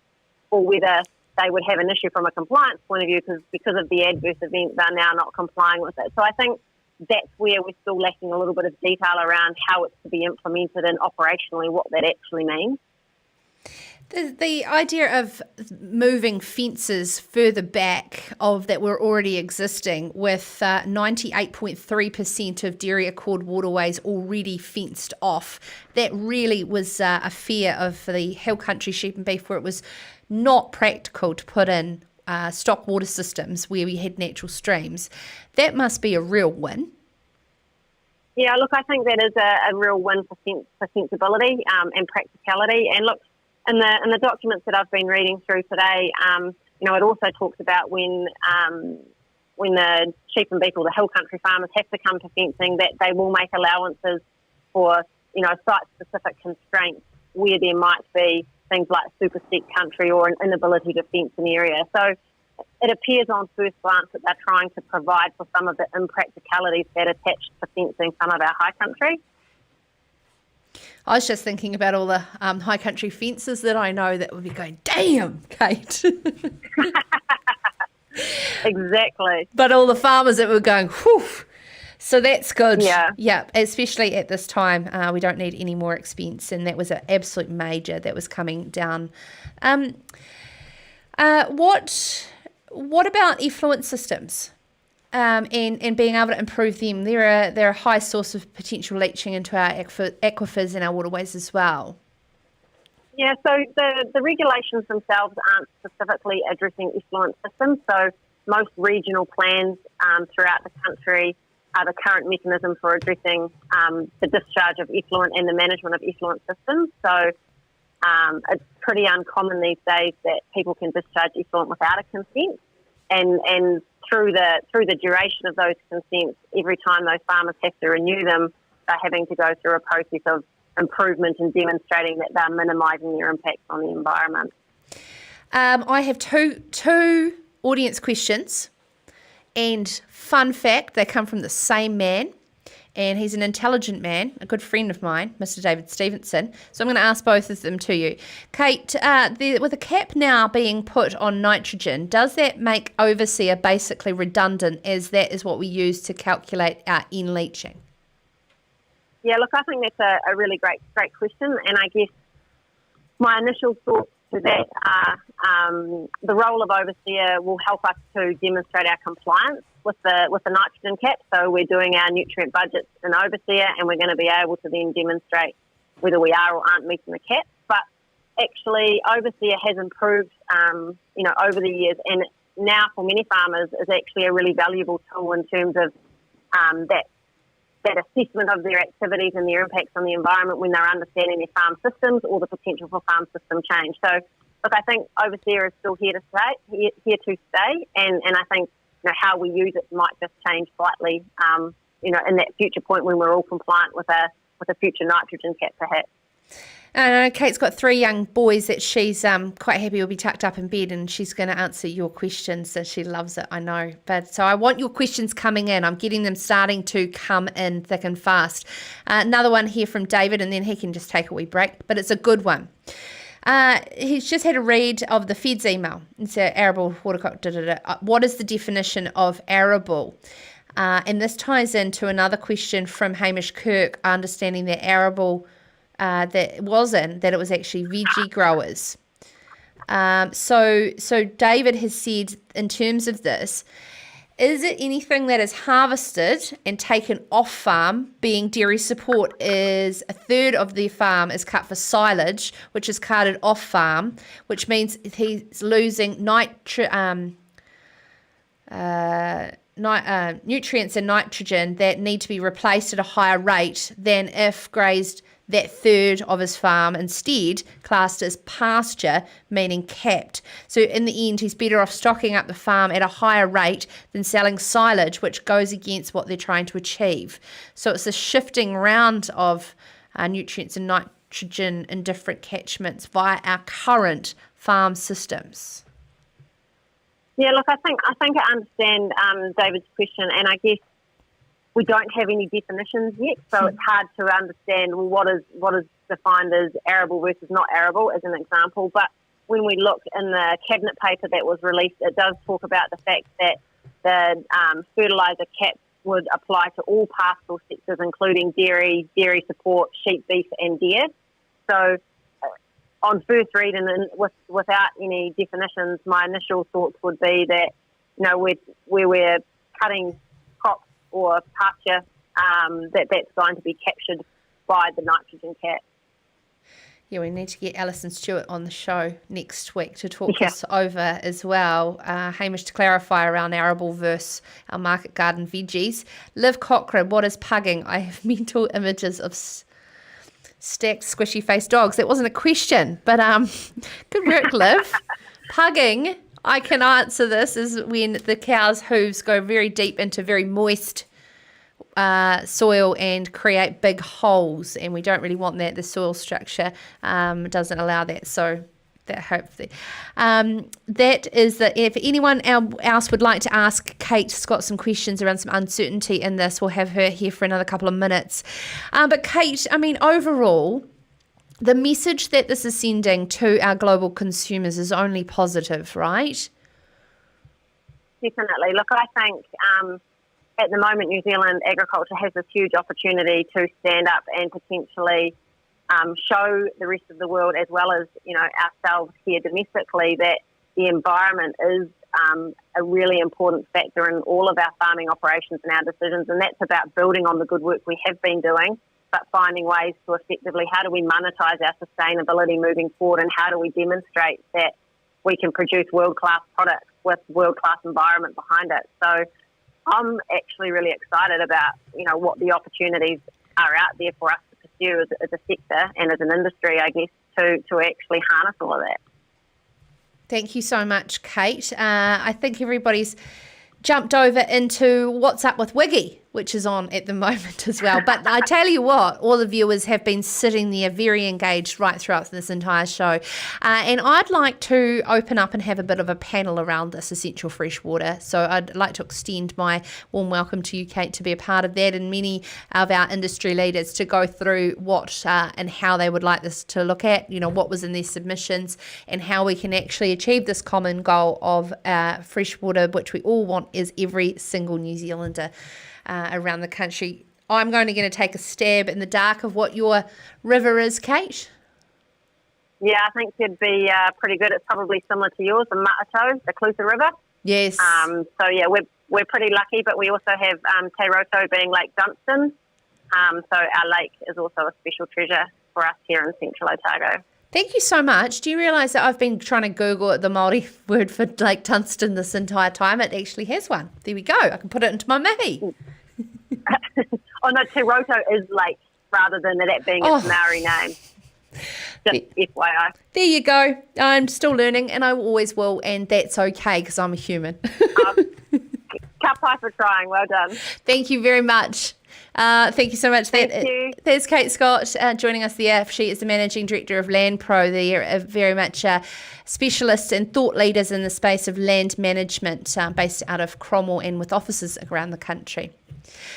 or whether they would have an issue from a compliance point of view because of the adverse event they're now not complying with it. So I think that's where we're still lacking a little bit of detail around how it's to be implemented and operationally what that actually means. The idea of moving fences further back that were already existing, with 98.3% of Dairy Accord waterways already fenced off, that really was a fear of the hill country sheep and beef, where it was not practical to put in stock water systems where we had natural streams. That must be a real win. Yeah, look, I think that is a real win for sensibility and practicality. And look, in the documents that I've been reading through today, it also talks about when the sheep and beef or the hill country farmers have to come to fencing, that they will make allowances for, site-specific constraints where there might be things like super steep country or an inability to fence an area. So it appears on first glance that they're trying to provide for some of the impracticalities that attach to fencing some of our high country. I was just thinking about all the high country fences that I know that would be going, damn, Kate. Exactly. But all the farmers that were going, whew. So that's good. Yeah, especially at this time. We don't need any more expense, and that was an absolute major that was coming down. What about effluent systems and being able to improve them? They're a high source of potential leaching into our aquifers and our waterways as well. Yeah, so the regulations themselves aren't specifically addressing effluent systems. So most regional plans throughout the country are the current mechanism for addressing the discharge of effluent and the management of effluent systems. So it's pretty uncommon these days that people can discharge effluent without a consent. And through the duration of those consents, every time those farmers have to renew them, they're having to go through a process of improvement and demonstrating that they're minimising their impacts on the environment. I have two audience questions, and fun fact, they come from the same man, and he's an intelligent man, a good friend of mine, Mr. David Stevenson. So I'm going to ask both of them to you. Kate, with a cap now being put on nitrogen, does that make overseer basically redundant, as that is what we use to calculate our N-leaching? Yeah, look, I think that's a really great question, and I guess my initial thoughts to that are the role of overseer will help us to demonstrate our compliance with the nitrogen cap. So we're doing our nutrient budgets in overseer, and we're going to be able to then demonstrate whether we are or aren't meeting the cap. But actually, overseer has improved, over the years, and now for many farmers is actually a really valuable tool in terms of that assessment of their activities and their impacts on the environment when they're understanding their farm systems or the potential for farm system change. So, look, I think overseer is still here to stay, and I think how we use it might just change slightly, in that future point when we're all compliant with a future nitrogen cap, perhaps. Kate's got 3 young boys that she's quite happy will be tucked up in bed, and she's going to answer your questions. So she loves it, I know. But so I want your questions coming in. I'm getting them starting to come in thick and fast. Another one here from David, and then he can just take a wee break. But it's a good one. He's just had a read of the Fed's email. It's arable horticulture. What is the definition of arable? And this ties into another question from Hamish Kirk, understanding that arable that it was actually veggie growers. So David has said, in terms of this, is it anything that is harvested and taken off farm, being dairy support is a third of the farm is cut for silage, which is carted off farm, which means he's losing nutrients and nitrogen that need to be replaced at a higher rate than if grazed that third of his farm instead classed as pasture, meaning capped. So in the end, he's better off stocking up the farm at a higher rate than selling silage, which goes against what they're trying to achieve. So it's a shifting round of nutrients and nitrogen in different catchments via our current farm systems. Yeah, look, I think I understand David's question, and I guess we don't have any definitions yet, so it's hard to understand what is defined as arable versus not arable, as an example. But when we look in the cabinet paper that was released, it does talk about the fact that the fertiliser cap would apply to all pastoral sectors, including dairy support, sheep, beef, and deer. So, on first read and without any definitions, my initial thoughts would be that where we're cutting crops or pasture, that's going to be captured by the nitrogen cap. Yeah, we need to get Alison Stewart on the show next week to talk this over as well. Hamish, to clarify around arable versus our market garden veggies. Liv Cochrane, what is pugging? I have mental images of stacked squishy-faced dogs. That wasn't a question, but good work, Liv. Pugging, I can answer this, is when the cow's hooves go very deep into very moist soil and create big holes, and we don't really want that. The soil structure doesn't allow that, so that hopefully that is the. If anyone else would like to ask, Kate's got some questions around some uncertainty in this. We'll have her here for another couple of minutes. But Kate, I mean, overall, the message that this is sending to our global consumers is only positive, right? Definitely. Look, I think at the moment New Zealand agriculture has this huge opportunity to stand up and potentially show the rest of the world, as well as ourselves here domestically, that the environment is a really important factor in all of our farming operations and our decisions, and that's about building on the good work we have been doing, but finding ways to effectively, how do we monetize our sustainability moving forward, and how do we demonstrate that we can produce world-class products with world-class environment behind it. So I'm actually really excited about, what the opportunities are out there for us to pursue as a sector and as an industry, I guess, to actually harness all of that. Thank you so much, Kate. I think everybody's jumped over into What's Up with Wiggy, which is on at the moment as well. But I tell you what, all the viewers have been sitting there very engaged right throughout this entire show. And I'd like to open up and have a bit of a panel around this essential fresh water. So I'd like to extend my warm welcome to you, Kate, to be a part of that, and many of our industry leaders to go through what and how they would like this to look at, what was in their submissions, and how we can actually achieve this common goal of fresh water, which we all want is every single New Zealander around the country. I'm going to take a stab in the dark of what your river is, Kate. Yeah, I think it'd be pretty good. It's probably similar to yours, the Matato, the Clutha River. Yes. So yeah, we're pretty lucky, but we also have Te Roto being Lake Dunstan. So our lake is also a special treasure for us here in Central Otago. Thank you so much. Do you realise that I've been trying to Google the Māori word for Lake Dunstan this entire time? It actually has one. There we go. I can put it into my mihi. Oh no, Te Roto is lake rather than that being its Maori name. Just FYI. There you go. I'm still learning, and I always will, and that's okay because I'm a human. Ka pai for trying. Well done. Thank you very much. Thank you so much. Thank you. There's Kate Scott joining us there. She is the Managing Director of Land Pro. They're very much specialists and thought leaders in the space of land management based out of Cromwell and with offices around the country.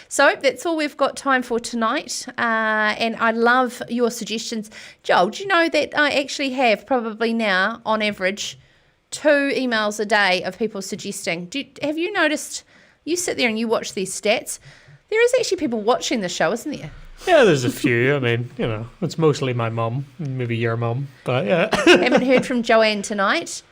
So that's all we've got time for tonight, and I love your suggestions. Joel, do you know that I actually have probably now, on average, 2 emails a day of people suggesting? Have you noticed, you sit there and you watch these stats, there is actually people watching the show, isn't there? Yeah, there's a few. I mean, it's mostly my mum, maybe your mum, but yeah. Haven't heard from Joanne tonight?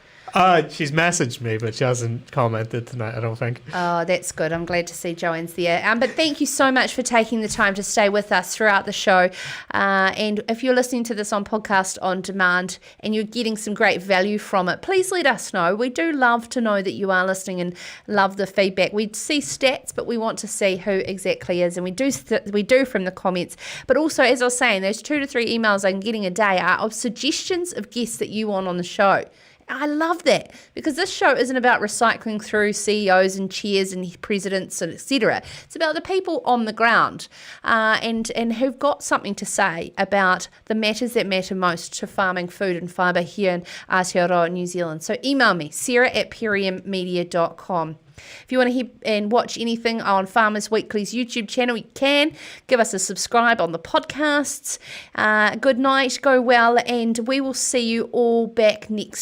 She's messaged me, but she hasn't commented tonight, I don't think. Oh, that's good. I'm glad to see Joanne's there. But thank you so much for taking the time to stay with us throughout the show. And if you're listening to this on podcast on demand and you're getting some great value from it, please let us know. We do love to know that you are listening and love the feedback. We see stats, but we want to see who exactly is. And we do from the comments. But also, as I was saying, those 2 to 3 emails I'm getting a day are of suggestions of guests that you want on the show. I love that, because this show isn't about recycling through CEOs and chairs and presidents and etc. It's about the people on the ground and who've got something to say about the matters that matter most to farming, food and fibre here in Aotearoa, New Zealand. So email me, sarah@periummedia.com. If you want to hear and watch anything on Farmers Weekly's YouTube channel, you can. Give us a subscribe on the podcasts. Good night, go well, and we will see you all back next